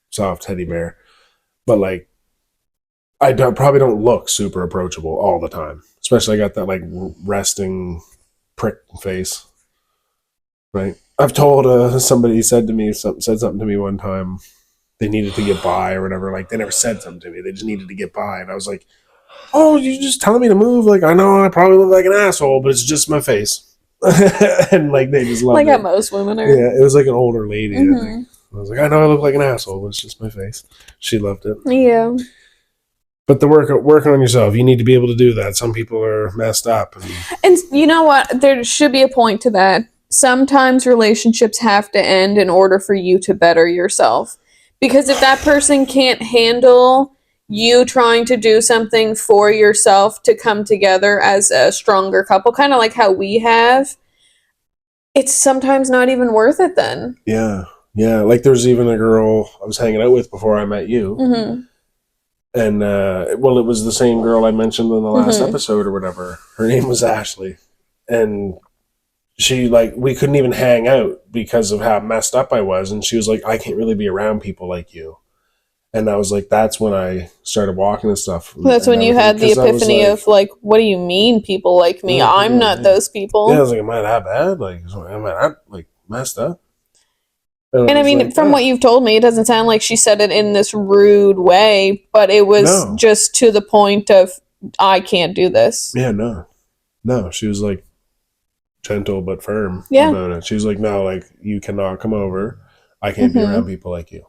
soft teddy bear, but like probably don't look super approachable all the time. Especially I got that like resting prick face, right? I've told somebody said something to me one time. They needed to get by or whatever. Like they never said something to me. They just needed to get by, and I was like, "Oh, you're just telling me to move? Like I know I probably look like an asshole, but it's just my face." And like they just loved Like it. how most women are. Yeah, it was like an older lady. I think. Mhm. I was like, I know I look like an asshole, but it's just my face. She loved it. Yeah. But the working on yourself, you need to be able to do that. Some people are messed up. And you know what? There should be a point to that. Sometimes relationships have to end in order for you to better yourself. Because if that person can't handle you trying to do something for yourself to come together as a stronger couple, kind of like how we have, it's sometimes not even worth it then. Yeah. Yeah. Like there's even a girl I was hanging out with before I met you. Mm-hmm. And, well, it was the same girl I mentioned in the last Mhm. episode or whatever. Her name was Ashley. And she, like, we couldn't even hang out because of how messed up I was. And she was like, I can't really be around people like you. And I was like, that's when I started walking and stuff. That's when you had the Because I was epiphany like- of like, what do you mean people like me? Yeah, I'm not yeah. those people. Yeah, I was like, am I that bad? Like, am I that, like, messed up? And I was mean, like, from "Oh." what you've told me, it doesn't sound like she said it in this rude way, but it was No. just to the point of, I can't do this. Yeah, no, she was like gentle but firm Yeah. about it. She was like, no, like you cannot come over. I can't be Mhm. around people like you.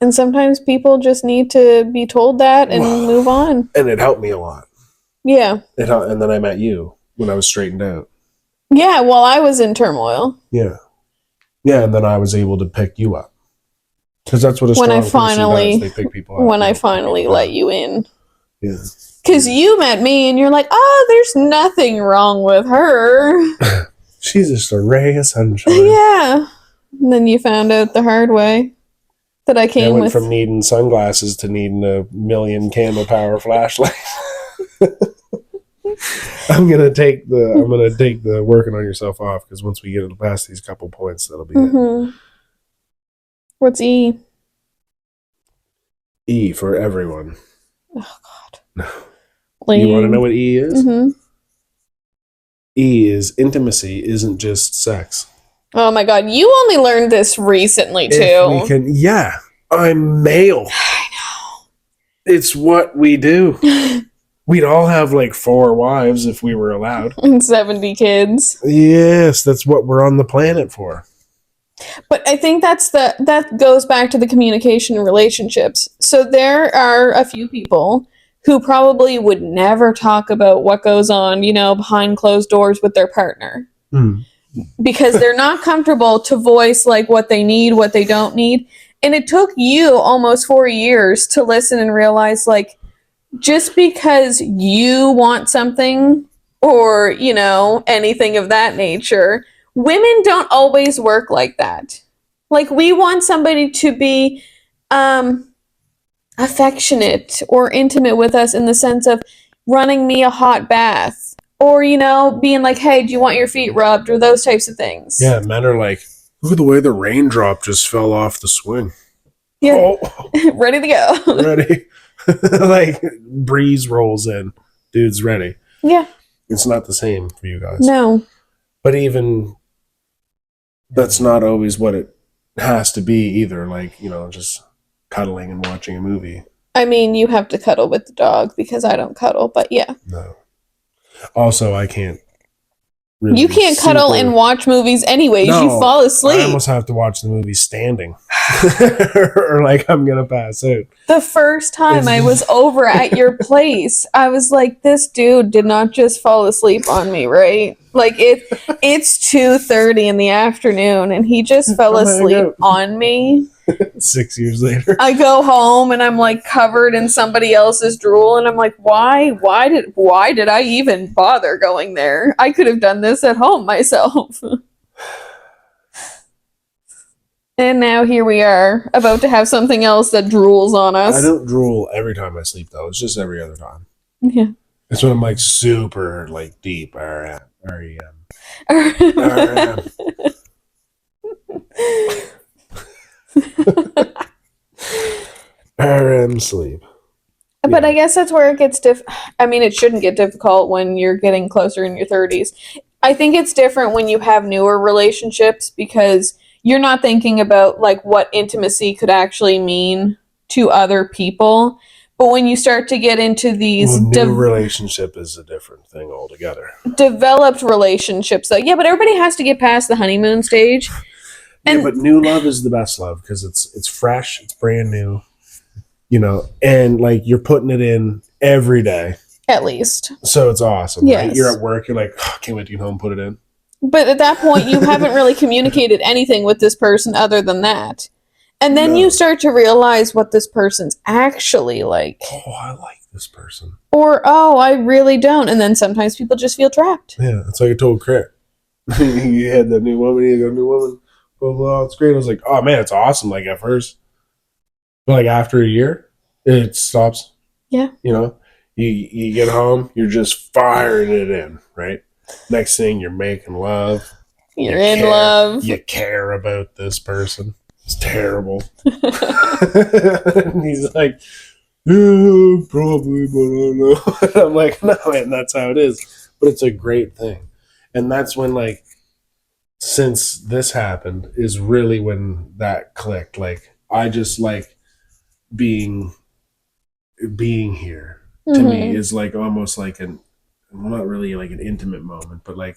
And sometimes people just need to be told that and move on. And it helped me a lot. Yeah. And then I met you when I was straightened out. Yeah, while I was in turmoil. Yeah, yeah, and then I was able to pick you up because that's what a strong When I person finally- does. They pick people up. When They I don't pick finally people let up. you in. Yeah. Because you met me and you're like, oh, there's nothing wrong with her. She's just a ray of sunshine. Yeah. And then you found out the hard way that I I came went with. from needing sunglasses to needing a million candle power flashlight. I'm gonna take the working on yourself off because once we get past these couple points, that'll be Mhm. What's E? it. E for everyone. Oh, God. You want to know what E is? Mm-hmm. E is intimacy isn't just sex. Oh, my God. You only learned this recently, too. If we can, yeah, I'm male. I know. It's what we do. We'd all have like 4 wives if we were allowed. And 70 kids. Yes, that's what we're on the planet for. But I think that goes back to the communication in relationships. So there are a few people who probably would never talk about what goes on, behind closed doors with their partner. Because they're not comfortable to voice like what they need, what they don't need. And it took you almost 4 years to listen and realize like just because you want something or, anything of that nature, women don't always work like that. Like we want somebody to be affectionate or intimate with us in the sense of running me a hot bath or, being like, hey, do you want your feet rubbed or those types of things. Yeah, men are like, look at the way the raindrop just fell off the swing. Yeah. Oh, Ready to go. ready. Like breeze rolls in. Dude's ready. Yeah. It's not the same for you guys. No. But even that's not always what it has to be either like, just cuddling and watching a movie. I mean, you have to cuddle with the dog because I don't cuddle, but yeah. No. Also, I can't really You can't cuddle and watch movies anyways. No, you fall I asleep. almost have to watch the movie standing. Or like I'm going to pass out. The first time I was over at your place, I was like, this dude did not just fall asleep on me, right? Like it's 2:30 in the afternoon and he just fell asleep on me. 6 years later. I go home and I'm like covered in somebody else's drool and I'm like, why did I even bother going there? I could have done this at home myself. And now here we are, about to have something else that drools on us. I don't drool every time I sleep though. It's just every other time. Yeah. It's when I'm like super like deep REM. REM sleep. But I guess that's where it gets I mean, it shouldn't get difficult when you're getting closer in your 30s. I think it's different when you have newer relationships because you're not thinking about like what intimacy could actually mean to other people. But when you start to get into these new relationship is a different thing altogether. Developed relationships, though, yeah, but everybody has to get past the honeymoon stage. And yeah, but new love is the best love because it's fresh, it's brand new, and like you're putting it in every day, at least. So it's awesome. Yes. Right? You're at work, you're like, oh, can't wait to get home, put it in. But at that point, you haven't really communicated anything with this person other than that. And then you start to realize what this person's actually like. Oh, I like this person. Or, oh, I really don't. And then sometimes people just feel trapped. Yeah, it's like I told Crit. You had the new woman, you got a new woman, blah, blah, it's great. I was like, oh, man, it's awesome, like at first. But like after a year, it stops. Yeah. You get home, you're just firing it in, right? Next thing, you're making love. You're in love. You care about this person. It's terrible. And he's like, yeah, probably, but I don't know. And I'm like, no, man, that's how it is. But it's a great thing. And that's when, like, since this happened, is really when that clicked. Like, I just like being here. To me is like almost like not really like an intimate moment, but like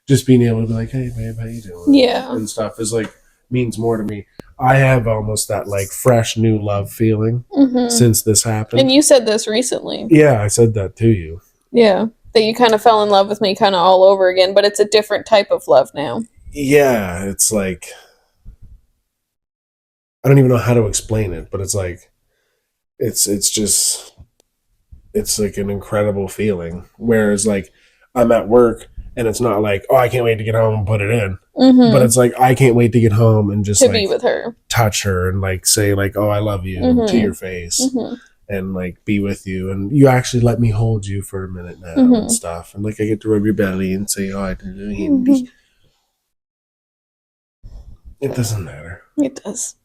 just being able to be like, hey babe, how you doing? Yeah. And stuff is like means more to me. I have almost that like fresh new love feeling since this happened. And you said this recently. Yeah, I said that to you. Yeah. That you kind of fell in love with me kind of all over again, but it's a different type of love now. Yeah, it's like I don't even know how to explain it, but it's like it's just it's like an incredible feeling. Whereas like I'm at work and it's not like, oh, I can't wait to get home and put it in. But it's like I can't wait to get home and just to like be with her, touch her and like say like, oh, I love you to your face and like be with you, and you actually let me hold you for a minute now and stuff, and like I get to rub your belly and say, oh, I didn't. It doesn't matter. It does.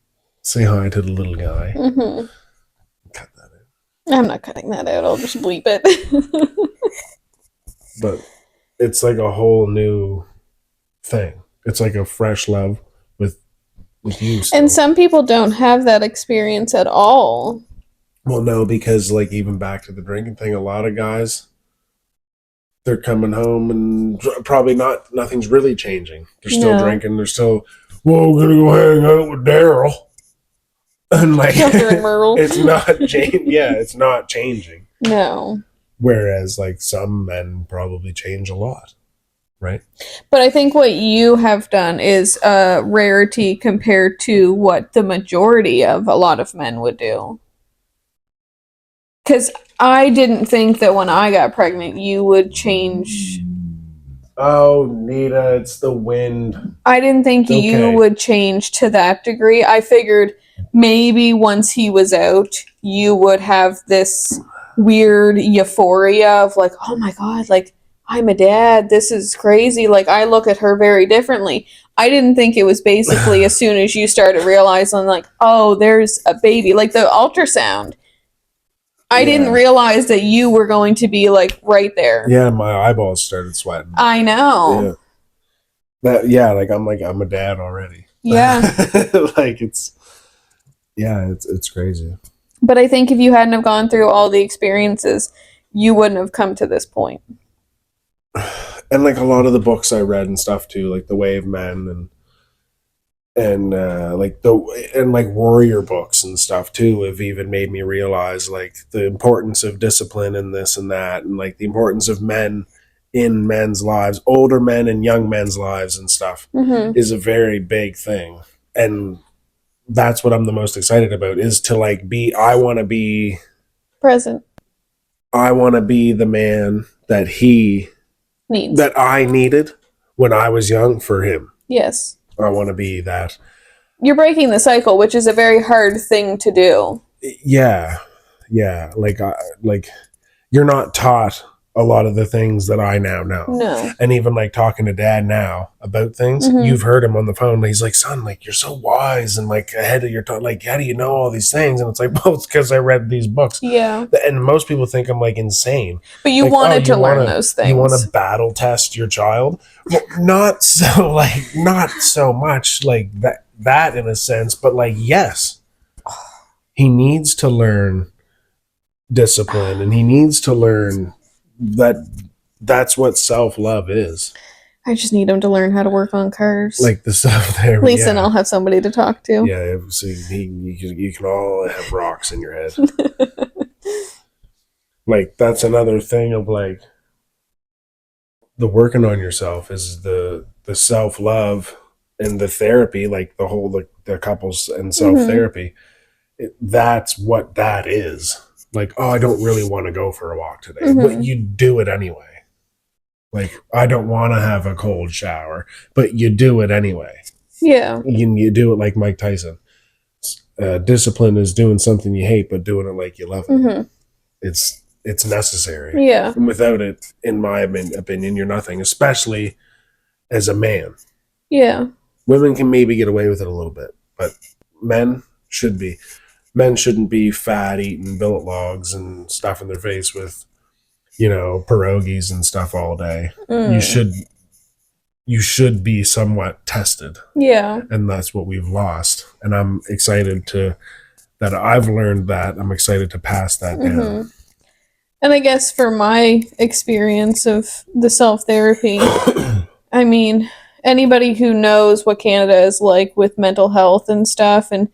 Say hi to the little guy. Cut that out. I'm not cutting that out. I'll just bleep it. But it's like a whole new thing. It's like a fresh love with you. Still. And some people don't have that experience at all. Well, no, because like even back to the drinking thing, a lot of guys, they're coming home and probably nothing's really changing. They're still drinking. They're still, well, we're gonna go hang out with Daryl. And like, it's not changing. Yeah, it's not changing. No. Whereas like some men probably change a lot, right? But I think what you have done is a rarity compared to what the majority of a lot of men would do. Because I didn't think that when I got pregnant, you would change. Oh, Nita, it's the wind. I didn't think you would change to that degree. I figured maybe once he was out, you would have this weird euphoria of like, oh my God, like, I'm a dad. This is crazy. Like, I look at her very differently. I didn't think it was basically as soon as you started realizing, like, oh, there's a baby. Like the ultrasound. I didn't realize that you were going to be like right there. Yeah, my eyeballs started sweating. I know. Yeah. Like I'm a dad already. Yeah. Like it's crazy. But I think if you hadn't have gone through all the experiences, you wouldn't have come to this point. And like a lot of the books I read and stuff too, like The Way of Men and like warrior books and stuff too have even made me realize like the importance of discipline and this and that, and like the importance of men in men's lives, older men and young men's lives and stuff, is a very big thing. And that's what I'm the most excited about, is to like I want to be present. I want to be the man that I needed when I was young for him. Yes. I want to be that. You're breaking the cycle, which is a very hard thing to do. Yeah. Like you're not taught a lot of the things that I now know. No. And even like talking to Dad now about things, you've heard him on the phone. He's like, son, like you're so wise and like ahead of your time. Like, how do you know all these things? And it's like, well, it's because I read these books. Yeah. And most people think I'm like insane. But you like, wanted to learn those things. You want to battle test your child? Well, not so much like that in a sense, but like, yes, he needs to learn discipline and he needs to learn that's what self-love is. I just need him to learn how to work on cars. Like the stuff there. At least then I'll have somebody to talk to. Yeah, so you can all have rocks in your head. Like that's another thing of like the working on yourself is the self-love and the therapy, like the whole the couples and self-therapy. That's what that is. Like, oh, I don't really want to go for a walk today, but you do it anyway. Like, I don't want to have a cold shower, but you do it anyway. Yeah. You do it like Mike Tyson. Discipline is doing something you hate, but doing it like you love it. It's necessary. Yeah. And without it, in my opinion, you're nothing, especially as a man. Yeah. Women can maybe get away with it a little bit, but men should be. Men shouldn't be fat eating billet logs and stuffing their face with, pierogies and stuff all day. You should be somewhat tested. Yeah. And that's what we've lost. And I'm excited that I've learned that. I'm excited to pass that down. And I guess for my experience of the self-therapy, I mean, anybody who knows what Canada is like with mental health and stuff and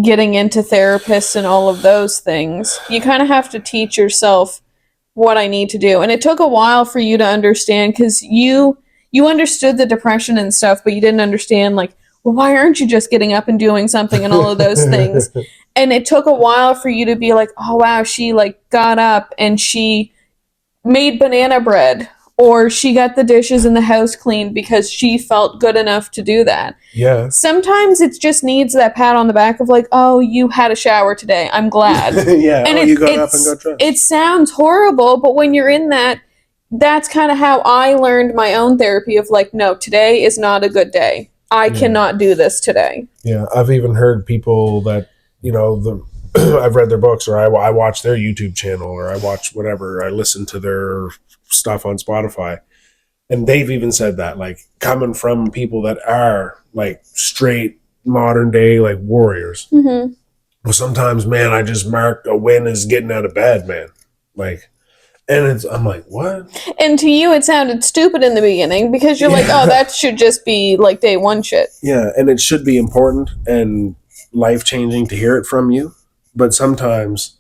getting into therapists and all of those things, you kind of have to teach yourself what I need to do. And it took a while for you to understand, because you understood the depression and stuff, but you didn't understand, like, well, why aren't you just getting up and doing something and all of those things? And it took a while for you to be like, oh, wow, she like got up and she made banana bread, or she got the dishes in the house cleaned because she felt good enough to do that. Yeah. Sometimes it just needs that pat on the back of like, oh, you had a shower today. I'm glad. Yeah. And you got up and got dressed. It sounds horrible, but when you're in that, that's kind of how I learned my own therapy of like, no, today is not a good day. I cannot do this today. Yeah. I've even heard people that, I've read their books, or I watch their YouTube channel, or I watch whatever, I listen to their stuff on Spotify, and they've even said that, like, coming from people that are like straight modern day like warriors. Well, sometimes, man, I just mark a win as getting out of bed, man. Like, and I'm like, what? And to you, it sounded stupid in the beginning because you're like, oh, that should just be like day one shit. Yeah, and it should be important and life-changing to hear it from you. But sometimes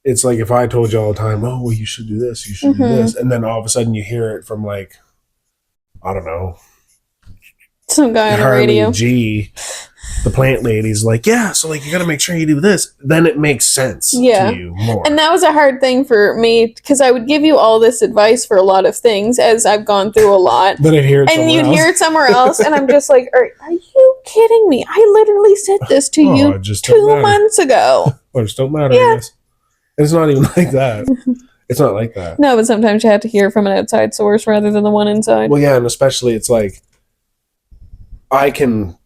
it's like if I told you all the time, oh, well, you should do this, you should do this. And then all of a sudden you hear it from like, I don't know, some guy on the Harley radio. G, the plant lady's like, yeah, so like you got to make sure you do this. Then it makes sense to you more. And that was a hard thing for me, because I would give you all this advice for a lot of things as I've gone through a lot. Then I'd hear it and you'd else. hear it somewhere else, and I'm just like, are you kidding me? I literally said this to you 2 months ago. Well, it just don't matter, I guess. And it's not even like that. It's not like that. No, but sometimes you have to hear it from an outside source rather than the one inside. Well, yeah, and especially it's like, I can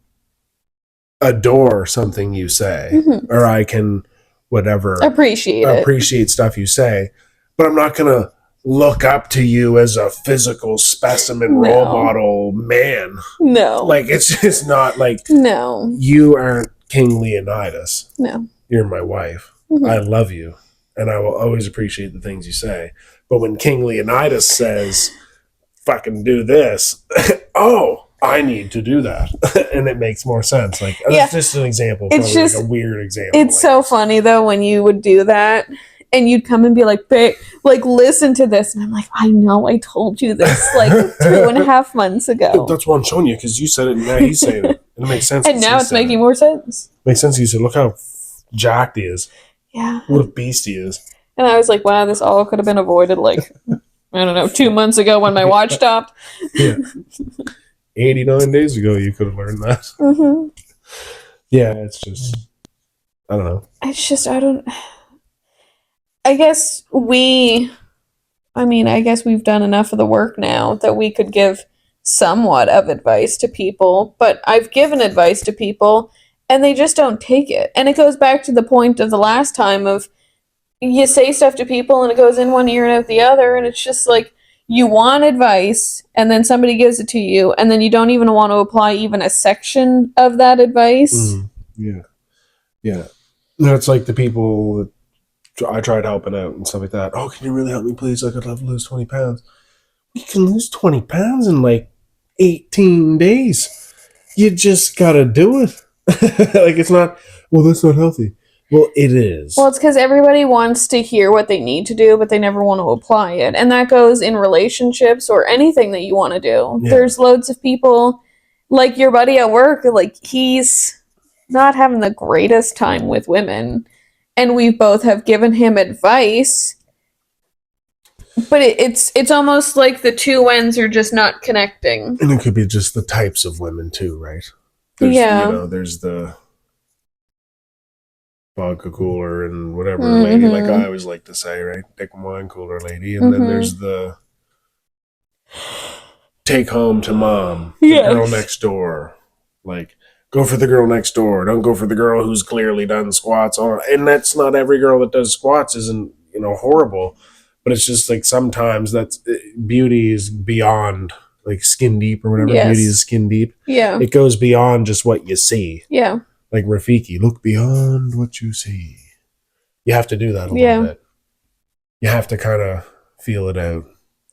adore something you say, or I can whatever appreciate stuff you say, but I'm not gonna look up to you as a physical specimen role model man. No. Like, it's just not like, no. you aren't King Leonidas. No. You're my wife. Mhm. I love you. And I will always appreciate the things you say. But when King Leonidas says, fucking do this, oh, I need to do that. And it makes more sense. Like, that's just an example. It's just like a weird example. It's so funny, though, when you would do that. And you'd come and be like, babe, like, listen to this. And I'm like, I know I told you this like 2.5 months ago. That's what I'm showing you, because you said it and now he's saying it. And it makes sense. And now it's making more sense. Makes sense. You said, look how jacked he is. Yeah. What a beast he is. And I was like, wow, this all could have been avoided like, I don't know, 2 months ago when my watch stopped. Yeah. 89 days ago you could have learned that. Mm-hmm. Yeah, it's just, I don't know. It's just, I guess we've done enough of the work now that we could give somewhat of advice to people, but I've given advice to people and they just don't take it. And it goes back to the point of the last time of you say stuff to people and it goes in one ear and out the other, and it's just like you want advice and then somebody gives it to you and then you don't even want to apply even a section of that advice. Yeah. Yeah. And it's like the people that I tried helping out and stuff like that. Oh, can you really help me, please? Like, I'd love to lose 20 pounds. You can lose 20 pounds in like 18 days. You just got to do it. Like, it's not, well, that's not healthy. Well, it is. Well, it's because everybody wants to hear what they need to do, but they never want to apply it. And that goes in relationships or anything that you want to do. Yeah. There's loads of people, like your buddy at work, like he's not having the greatest time with women. And we both have given him advice. But it's almost like the two ends are just not connecting. And it could be just the types of women too, right? There's the vodka cooler and whatever lady, like I always like to say, right? Dick and wine cooler lady. And then there's the take home to mom, the girl next door. Like, go for the girl next door. Don't go for the girl who's clearly done squats. And that's not every girl that does squats isn't, horrible. But it's just like sometimes beauty is beyond like skin deep or whatever. Yes. Beauty is skin deep. Yeah. It goes beyond just what you see. Yeah. Like Rafiki, look beyond what you see. You have to do that a little bit. You have to kind of feel it out.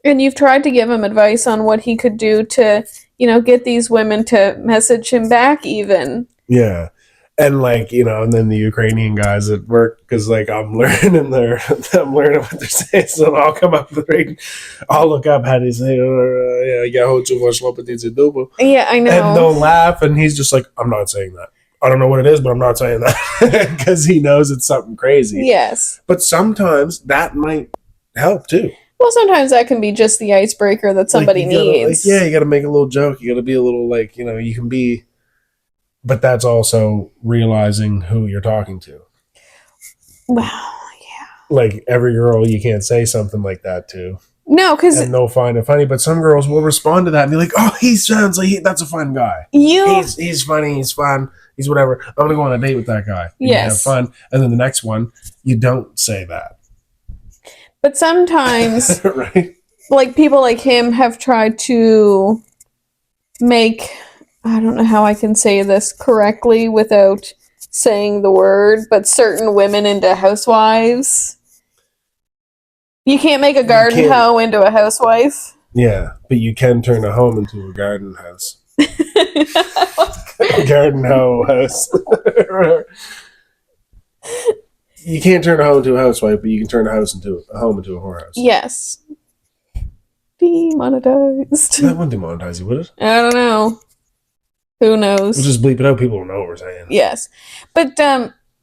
And you've tried to give him advice on what he could do to, get these women to message him back even. Yeah. And like, and then the Ukrainian guys at work, because like I'm learning what they're saying, so I'll come up with I'll look up how they say, yeah, I know. And they'll laugh, and he's just like, I'm not saying that. I don't know what it is, but I'm not saying that, because he knows it's something crazy. Yes. But sometimes that might help too. Well, sometimes that can be just the icebreaker that somebody needs. You got to make a little joke. You got to be a little like, you can be. But that's also realizing who you're talking to. Well, yeah. Like every girl, you can't say something like that to. No, because and they'll find it funny. But some girls will respond to that and be like, "Oh, he sounds like that's a fun guy. He's funny. He's fun. He's whatever. I'm gonna go on a date with that guy. Yes, have fun." And then the next one, you don't say that. But sometimes, right? Like people like him have tried to make. I don't know how I can say this correctly without saying the word, but certain women into housewives. You can't make a garden hoe into a housewife. Yeah, but you can turn a home into a garden house. A garden hoe house. You can't turn a home into a housewife, but you can turn a home into a whorehouse. Yes. Demonetized. That wouldn't demonetize you, would it? I don't know. Who knows? We'll just bleep it out. People don't know what we're saying. Yes. But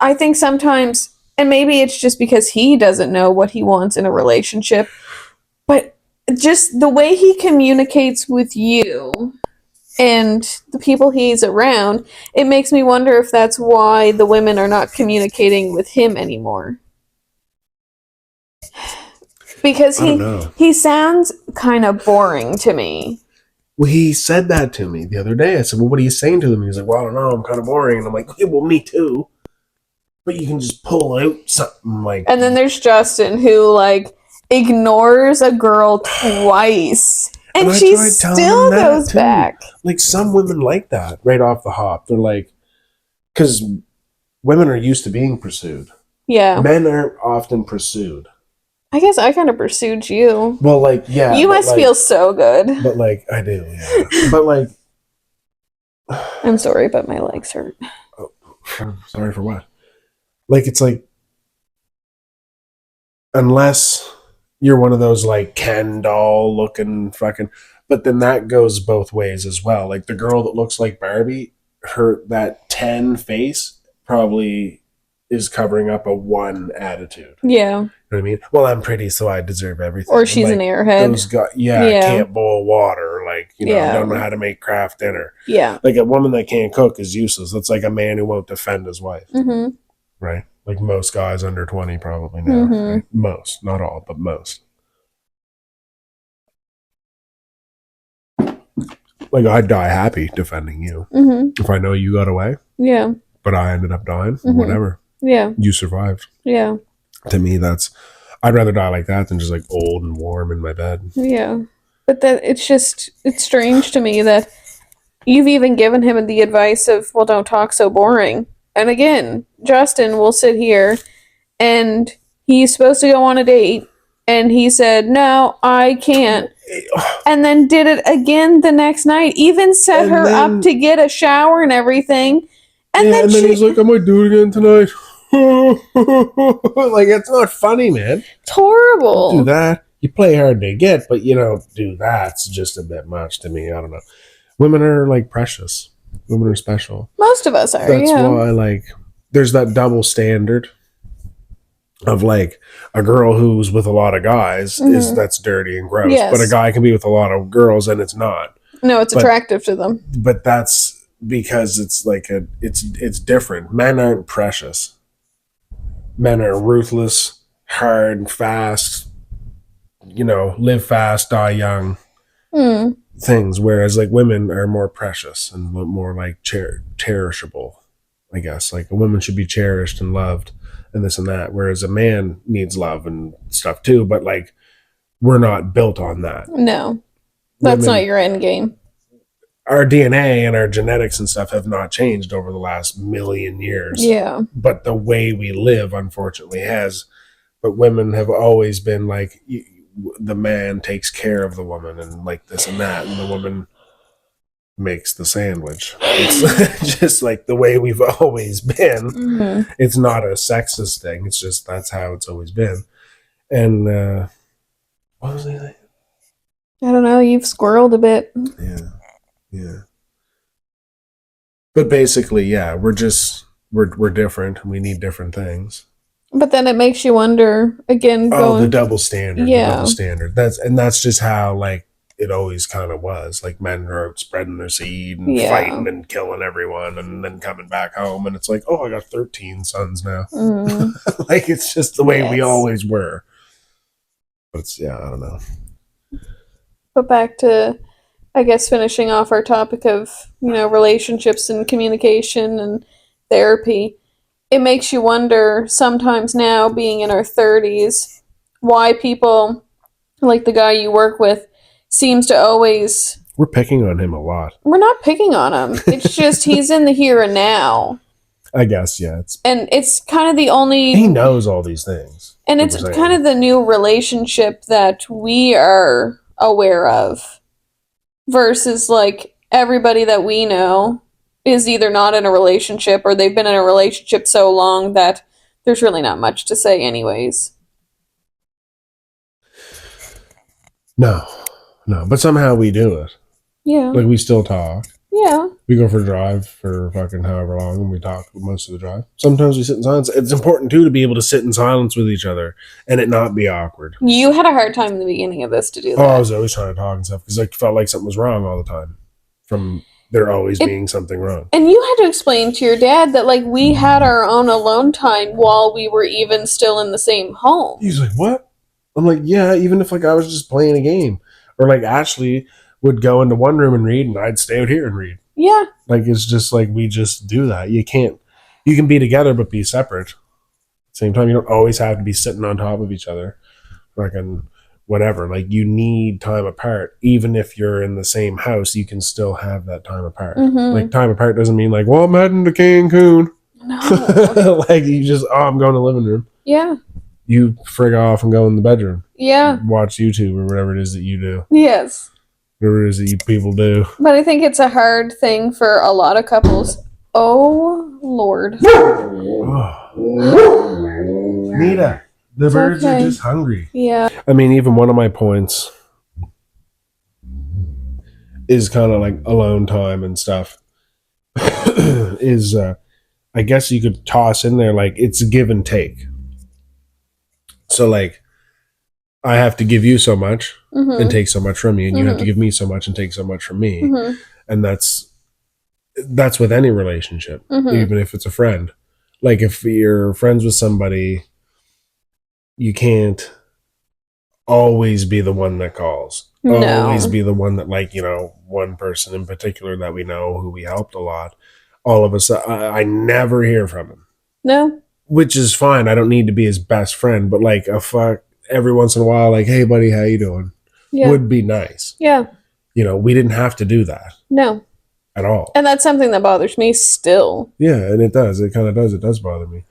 I think sometimes, and maybe it's just because he doesn't know what he wants in a relationship, but just the way he communicates with you and the people he's around, it makes me wonder if that's why the women are not communicating with him anymore. Because he sounds kind of boring to me. Well, he said that to me the other day. I said, well, what are you saying to them? He's like, well, I don't know. I'm kind of boring. And I'm like, okay, well, me too. But you can just pull out something like... And then there's Justin, who, like, ignores a girl twice. And I she tried telling still him that, goes too. back. Like, some women like that right off the hop. They're like, because women are used to being pursued. Yeah. Men aren't often pursued. I guess I kind of pursued you. Well, like, yeah. You must feel so good. But, like, I do, yeah. But, like... I'm sorry, but my legs hurt. Oh, sorry for what? Like, it's like... Unless you're one of those, like, Ken doll looking fucking... But then that goes both ways as well. Like, the girl that looks like Barbie, that 10 face probably is covering up a 1 attitude. Yeah. You know what I mean? Well, I'm pretty, so I deserve everything. Or she's an airhead. Those guys, can't boil water. Like, don't know how to make craft dinner. Yeah. Like, a woman that can't cook is useless. That's like a man who won't defend his wife. Mm-hmm. Right? Like most guys under 20 probably now. Mm-hmm. Right? Most. Not all, but most. Like, I'd die happy defending you. Mm-hmm. If I know you got away. Yeah. But I ended up dying. Mm-hmm. Whatever. Yeah. You survived. Yeah. To me, I'd rather die like that than just like old and warm in my bed. Yeah. But it's strange to me that you've even given him the advice of, well, don't talk so boring. And again, Justin will sit here and he's supposed to go on a date and he said, no, I can't. And then did it again the next night. Even set her up to get a shower and everything. And then he's like, I might do it again tonight. Like, it's not funny, man. It's horrible. Don't do that. You play hard to get, but you don't do that. It's just a bit much to me. I don't know. Women are like precious. Women are special. Most of us are. That's why, like, there's that double standard of like a girl who's with a lot of guys that's dirty and gross, but a guy can be with a lot of girls and it's not. No, it's attractive to them. But that's because it's like it's different. Men aren't precious. Men are ruthless, hard, fast. Live fast, die young. Things, whereas like women are more precious and more like cherishable. I guess like a woman should be cherished and loved and this and that, whereas a man needs love and stuff too, but like we're not built on that. No, that's not your end game. Our DNA and our genetics and stuff have not changed over the last million years. Yeah, but the way we live unfortunately has. But women have always been like, the man takes care of the woman and like this and that, and the woman makes the sandwich. It's just like the way we've always been. Mm-hmm. It's not a sexist thing. It's just that's how it's always been. And what was I saying? I don't know. You've squirreled a bit. Yeah. But basically, yeah, we're different. We need different things. But then it makes you wonder again. The double standard. Yeah. The double standard. That's just how like it always kind of was. Like men are out spreading their seed and fighting and killing everyone, and then coming back home, and it's like, oh, I got 13 sons now. Like it's just the way we always were. But it's I don't know. But back to, I guess, finishing off our topic of relationships and communication and therapy. It makes you wonder sometimes now, being in our 30s, why people like the guy you work with seems to always... We're picking on him a lot. We're not picking on him. It's just he's in the here and now. I guess, yeah. And it's kind of the only... He knows all these things. And it's kind of the new relationship that we are aware of. Versus, like, everybody that we know is either not in a relationship or they've been in a relationship so long that there's really not much to say anyways. No. But somehow we do it. Yeah. Like, we still talk. Yeah. We go for a drive for fucking however long, and we talk most of the drive. Sometimes we sit in silence. It's important, too, to be able to sit in silence with each other and it not be awkward. You had a hard time in the beginning of this to do that. Oh, I was always trying to talk and stuff because I felt like something was wrong all the time. From there always being something wrong. And you had to explain to your dad that, like, we had our own alone time while we were even still in the same home. He's like, what? I'm like, yeah, even if, like, I was just playing a game. Or, like, Ashley would go into one room and read, and I'd stay out here and read. Yeah. Like, it's just, like, we just do that. You can be together, but be separate. At the same time, you don't always have to be sitting on top of each other. fucking whatever. Like, you need time apart. Even if you're in the same house, you can still have that time apart. Like, time apart doesn't mean like, well, I'm heading to Cancun. No. Like, you just, I'm going to the living room. Yeah. You frig off and go in the bedroom. Yeah. Watch YouTube or whatever it is that you do. Yes. Whatever it is that you people do. But I think it's a hard thing for a lot of couples. Oh, Lord. Nita, the birds are just hungry. Yeah. I mean, even one of my points is kind of like alone time and stuff. Is I guess you could toss in there like it's give and take. So like, I have to give you so much and take so much from you, and you have to give me so much and take so much from me, and that's with any relationship, even if it's a friend. Like, if you're friends with somebody, you can't always be the one that calls. Always be the one that, like, you know, one person in particular that we know who we helped a lot. All of a sudden, I never hear from him. No. Which is fine. I don't need to be his best friend, but like every once in a while, like, hey buddy, how you doing? Yeah. Would be nice. Yeah. You know, we didn't have to do that. No. At all. And that's something that bothers me still. Yeah, and it does. It kind of does. It does bother me.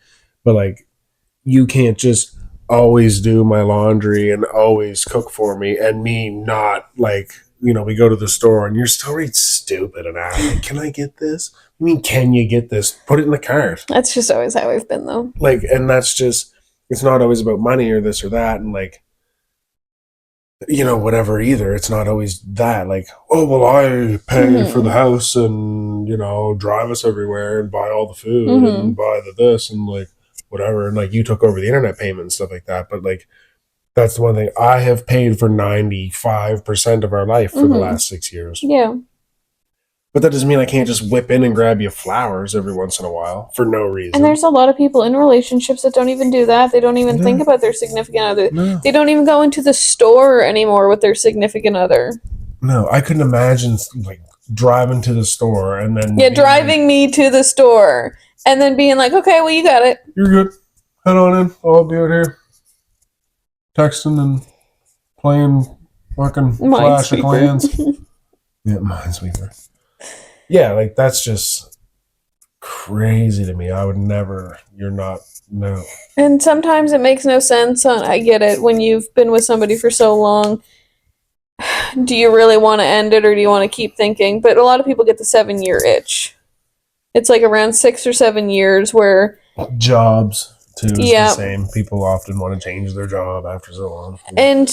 But like, you can't just always do my laundry and always cook for me, and me not, like, you know, we go to the store and you're still right stupid and I'm like, can I get this? I mean, can you get this? Put it in the cart. That's just always how we've been, though. Like, and that's just, it's not always about money or this or that, and like, you know, whatever either. It's not always that, like, oh, well, I pay for the house and, you know, drive us everywhere and buy all the food and buy the this and like whatever, and like, you took over the internet payment and stuff like that. But like, that's the one thing I have paid for 95% of our life for the last 6 years. Yeah. But that doesn't mean I can't just whip in and grab you flowers every once in a while for no reason. And there's a lot of people in relationships that don't even do that. They don't even think about their significant other. No. They don't even go into the store anymore with their significant other. No, I couldn't imagine like driving to the store and then... Yeah, driving me to the store and then being like, okay, well, you got it. You're good. Head on in. I'll be out here texting and playing fucking Clash of Clans. Yeah, Minesweeper. Yeah, like, that's just crazy to me. I would never, you're not, no. And sometimes it makes no sense. I get it. When you've been with somebody for so long, do you really want to end it or do you want to keep thinking? But a lot of people get the 7-year itch. It's like around 6 or 7 years where... Jobs, too, is the same. People often want to change their job after so long. And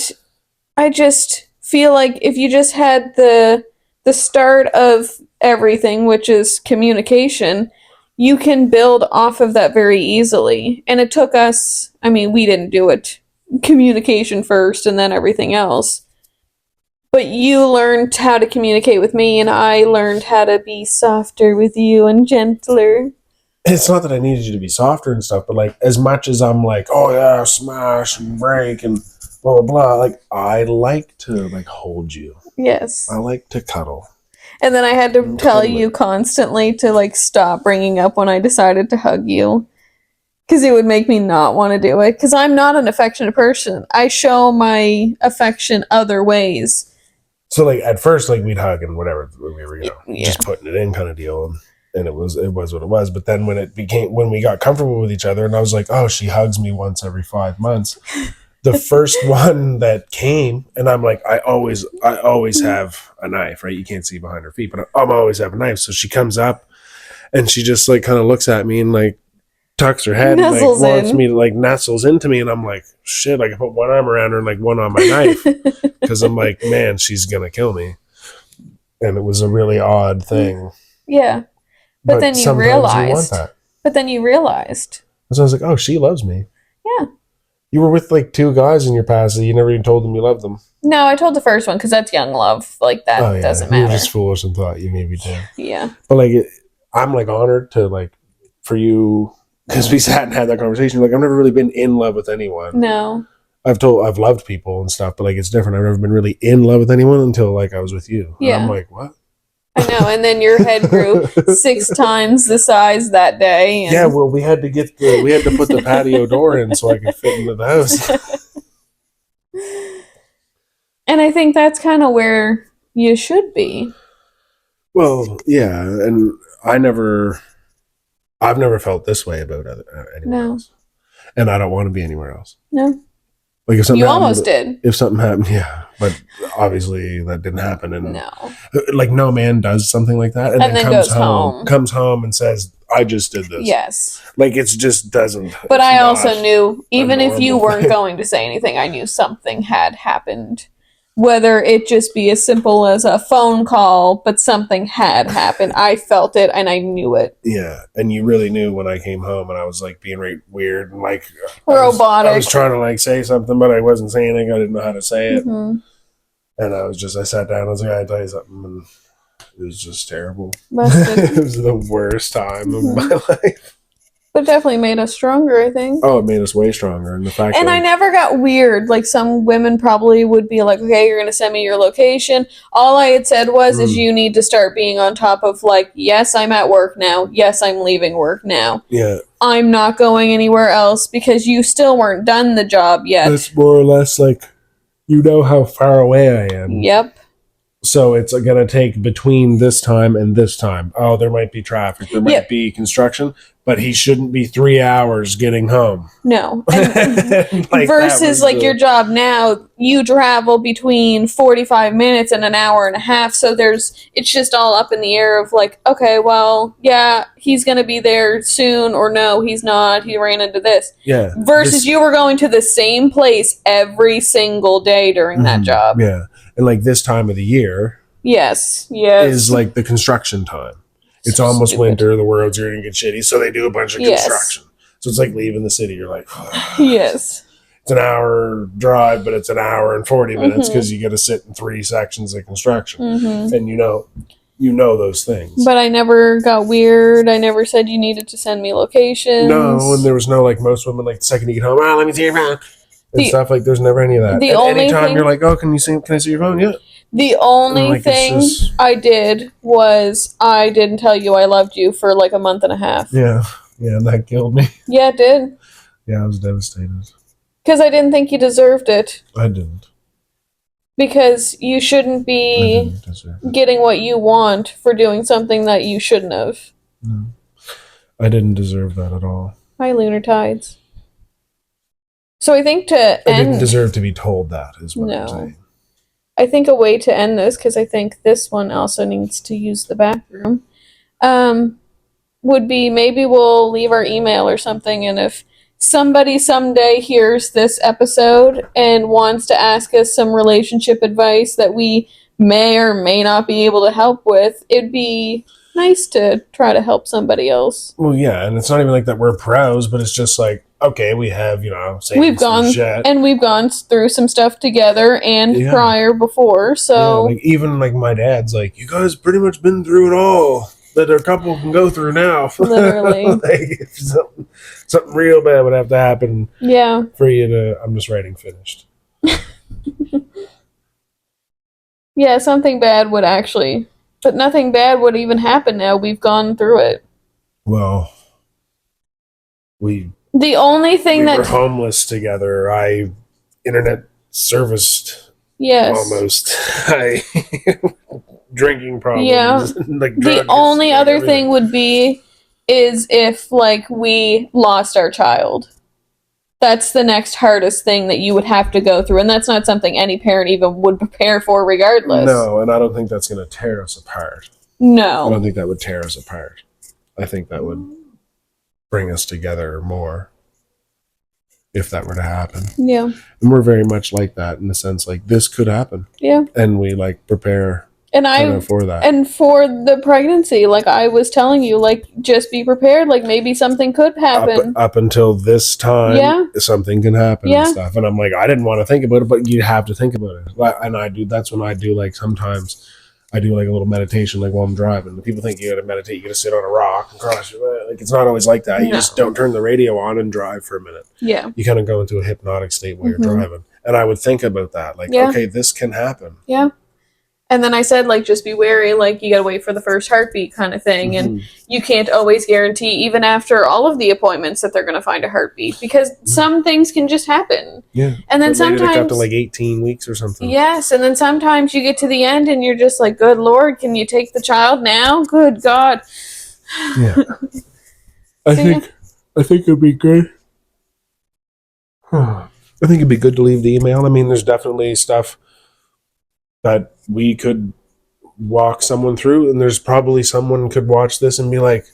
I just feel like if you just had the start of everything, which is communication, you can build off of that very easily. And it took us, I mean, we didn't do it. Communication first and then everything else. But you learned how to communicate with me and I learned how to be softer with you and gentler. It's not that I needed you to be softer and stuff, but like, as much as I'm like, oh yeah, smash and break and blah, blah, blah, like, I like to like hold you. Yes. I like to cuddle. And then I had to tell you constantly to like stop bringing up when I decided to hug you. Because it would make me not want to do it. Because I'm not an affectionate person. I show my affection other ways. So like, at first, like, we'd hug and whatever, we were, you know, just putting it in kind of deal. And it was what it was. But then when we got comfortable with each other and I was like, oh, she hugs me once every 5 months. The first one that came, and I'm like, I always have a knife, right? You can't see behind her feet, but I'm always have a knife. So she comes up and she just like kind of looks at me and like tucks her head and like wants me to like nestles into me. And I'm like, shit, like I put one arm around her and like one on my knife because I'm like, man, she's going to kill me. And it was a really odd thing. Yeah. But then you realized. You want that. But then you realized. So I was like, oh, she loves me. Yeah. You were with like 2 guys in your past that you never even told them you loved them. No, I told the first one because that's young love. Like, that doesn't matter. You were just foolish and thought you maybe did. Yeah. But like, I'm like honored to like, for you, because we sat and had that conversation. Like, I've never really been in love with anyone. No. I've loved people and stuff, but like, it's different. I've never been really in love with anyone until like I was with you. Yeah. And I'm like, what? I know, and then your head grew 6 times the size that day. And... Yeah, well, we had to put the patio door in so I could fit into the house. And I think that's kind of where you should be. Well, yeah, and I've never felt this way about anywhere No. else, and I don't want to be anywhere else. No. Like if something You happened, almost did. If something happened, yeah, but obviously that didn't happen. And No. like no man does something like that, and then goes home. comes home and says, "I just did this." Yes. Like it just doesn't. But it's I not also knew, even a if you normal weren't thing. going to say anything, I knew something had happened. Whether it just be as simple as a phone call, but something had happened. I felt it and I knew it. Yeah, and you really knew when I came home and I was like being right weird and like Robotic. I was trying to like say something, but I wasn't saying it. I didn't know how to say it, Mm-hmm. and I sat down. I was like, I gotta tell you something, and it was just terrible. Busted. It was the worst time of my life. But it definitely made us stronger, I think. Oh, it made us way stronger, and the fact And that I never got weird. Like some women probably would be like, okay, you're going to send me your location. All I had said was, is you need to start being on top of like, yes, I'm at work now. Yes, I'm leaving work now. yeah, I'm not going anywhere else because you still weren't done the job yet. that's more or less like you know how far away I am. Yep. So it's going to take between this time and this time. Oh, there might be traffic. There might be construction, but he shouldn't be 3 hours getting home. No. And like versus like your job now, you travel between 45 minutes and an hour and a half. So it's just all up in the air of like, okay, well, yeah, he's going to be there soon, or no, he's not. He ran into this. Yeah. Versus you were going to the same place every single day during that job. Yeah. And like this time of the year Yes. is like the construction time. It's So almost stupid. winter. The world's going to get shitty. So they do a bunch of construction. So it's like leaving the city. You're like, Yes. it's an hour drive, but it's an hour and 40 minutes because you got to sit in 3 sections of construction. And you know those things. But I never got weird. I never said you needed to send me locations. No, and there was no like most women like the second you get home, let me see your phone and stuff. Like there's never any of that. The At only any time thing, you're like, oh, can I see your phone? Yeah. The only like, thing just, I did was I didn't tell you I loved you for like a month and a half. Yeah, and that killed me. Yeah, it did. Yeah, I was devastated. Because I didn't think you deserved it. I didn't. Because you shouldn't be getting what you want for doing something that you shouldn't have. No. I didn't deserve that at all. Hi, Lunar Tides. So I think I didn't deserve to be told that, is what I'm saying. I think a way to end this, because I think this one also needs to use the bathroom, would be maybe we'll leave our email or something, and if somebody someday hears this episode and wants to ask us some relationship advice that we may or may not be able to help with, it'd be nice to try to help somebody else. Well, yeah, and it's not even like that we're pros, but it's just like, okay, we have, we've gone through some stuff together and prior before, so even like my dad's like, you guys pretty much been through it all that a couple can go through now. Literally. Like, if something real bad would have to happen for you to, I'm just writing finished. Yeah, something bad would actually, but nothing bad would even happen now. We've gone through it. Well, the only thing we were homeless together. I internet serviced almost. I drinking problems. Yeah. Like the only other thing would be is if like we lost our child. That's the next hardest thing that you would have to go through, and that's not something any parent even would prepare for regardless. No, and I don't think that's going to tear us apart. No. I don't think that would tear us apart. I think that would bring us together more if that were to happen. Yeah. And we're very much like that in the sense like this could happen. Yeah. And we like prepare for that. And for the pregnancy, like I was telling you, like just be prepared, like maybe something could happen. Up until this time, something can happen and stuff. And I'm like, I didn't want to think about it, but you have to think about it. And that's when I do like sometimes I do like a little meditation like while I'm driving. People think you gotta meditate, you gotta sit on a rock and cross your leg. Like it's not always like that. You just don't turn the radio on and drive for a minute. Yeah. You kind of go into a hypnotic state while you're driving. And I would think about that. Like, okay, this can happen. Yeah. And then I said, like, just be wary, like, you gotta wait for the first heartbeat kind of thing. Mm-hmm. And you can't always guarantee, even after all of the appointments, that they're gonna find a heartbeat, because some things can just happen. Yeah. And then But later sometimes... it got to like 18 weeks or something. Yes, and then sometimes you get to the end and you're just like, good Lord, can you take the child now? Good God. Yeah. I think it'd be good. I think it'd be good to leave the email. I mean, there's definitely stuff that we could walk someone through, and there's probably someone could watch this and be like,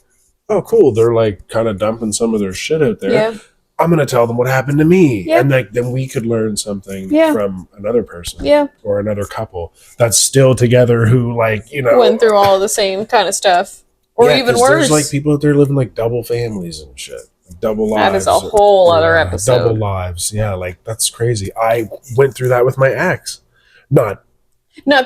oh, cool, they're like kind of dumping some of their shit out there. Yeah. I'm going to tell them what happened to me. Yeah. And like, then we could learn something from another person or another couple that's still together who, like, you know, went through all the same kind of stuff. Or even worse. There's like people out there living like double families and shit. Like double lives. That is a whole other episode. Double lives. Yeah, like that's crazy. I went through that with my ex. Not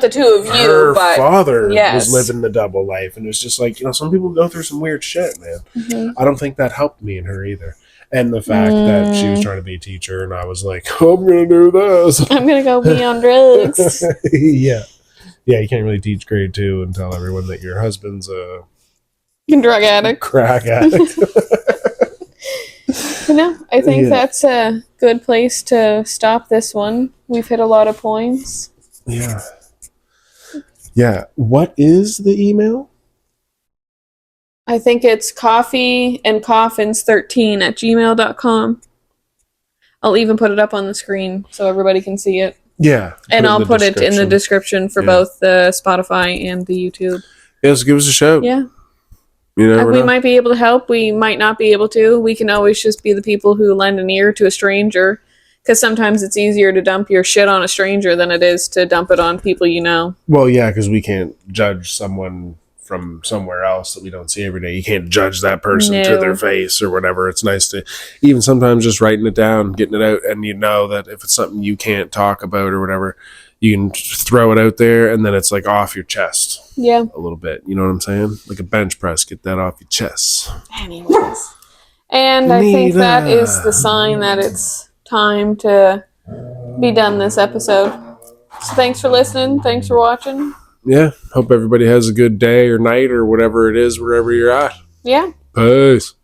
the two of you, her but father was living the double life, and it was just like, you know, some people go through some weird shit, man. Mm-hmm. I don't think that helped me and her either. And the fact that she was trying to be a teacher, and I was like, I'm gonna do this. I'm gonna go be on drugs. Yeah, you can't really teach grade 2 and tell everyone that your husband's a drug addict, crack addict. You know, I think that's a good place to stop this one. We've hit a lot of points. Yeah. What is the email? I think it's coffeeandcoffins13@gmail.com. I'll even put it up on the screen so everybody can see it. Yeah. And I'll put it in the description for both the Spotify and the YouTube. Yeah, so give us a shout. Yeah. You know, we might be able to help. We might not be able to. We can always just be the people who lend an ear to a stranger. Because sometimes it's easier to dump your shit on a stranger than it is to dump it on people you know. Well, yeah, because we can't judge someone from somewhere else that we don't see every day. You can't judge that person to their face or whatever. It's nice to even sometimes just writing it down, getting it out, and you know that if it's something you can't talk about or whatever, you can throw it out there, and then it's like off your chest. Yeah. A little bit. You know what I'm saying? Like a bench press. Get that off your chest. Anyways. And I think that is the sign that it's time to be done this episode. So thanks for listening. Thanks for watching. Yeah. Hope everybody has a good day or night or whatever it is, wherever you're at. Yeah. Peace.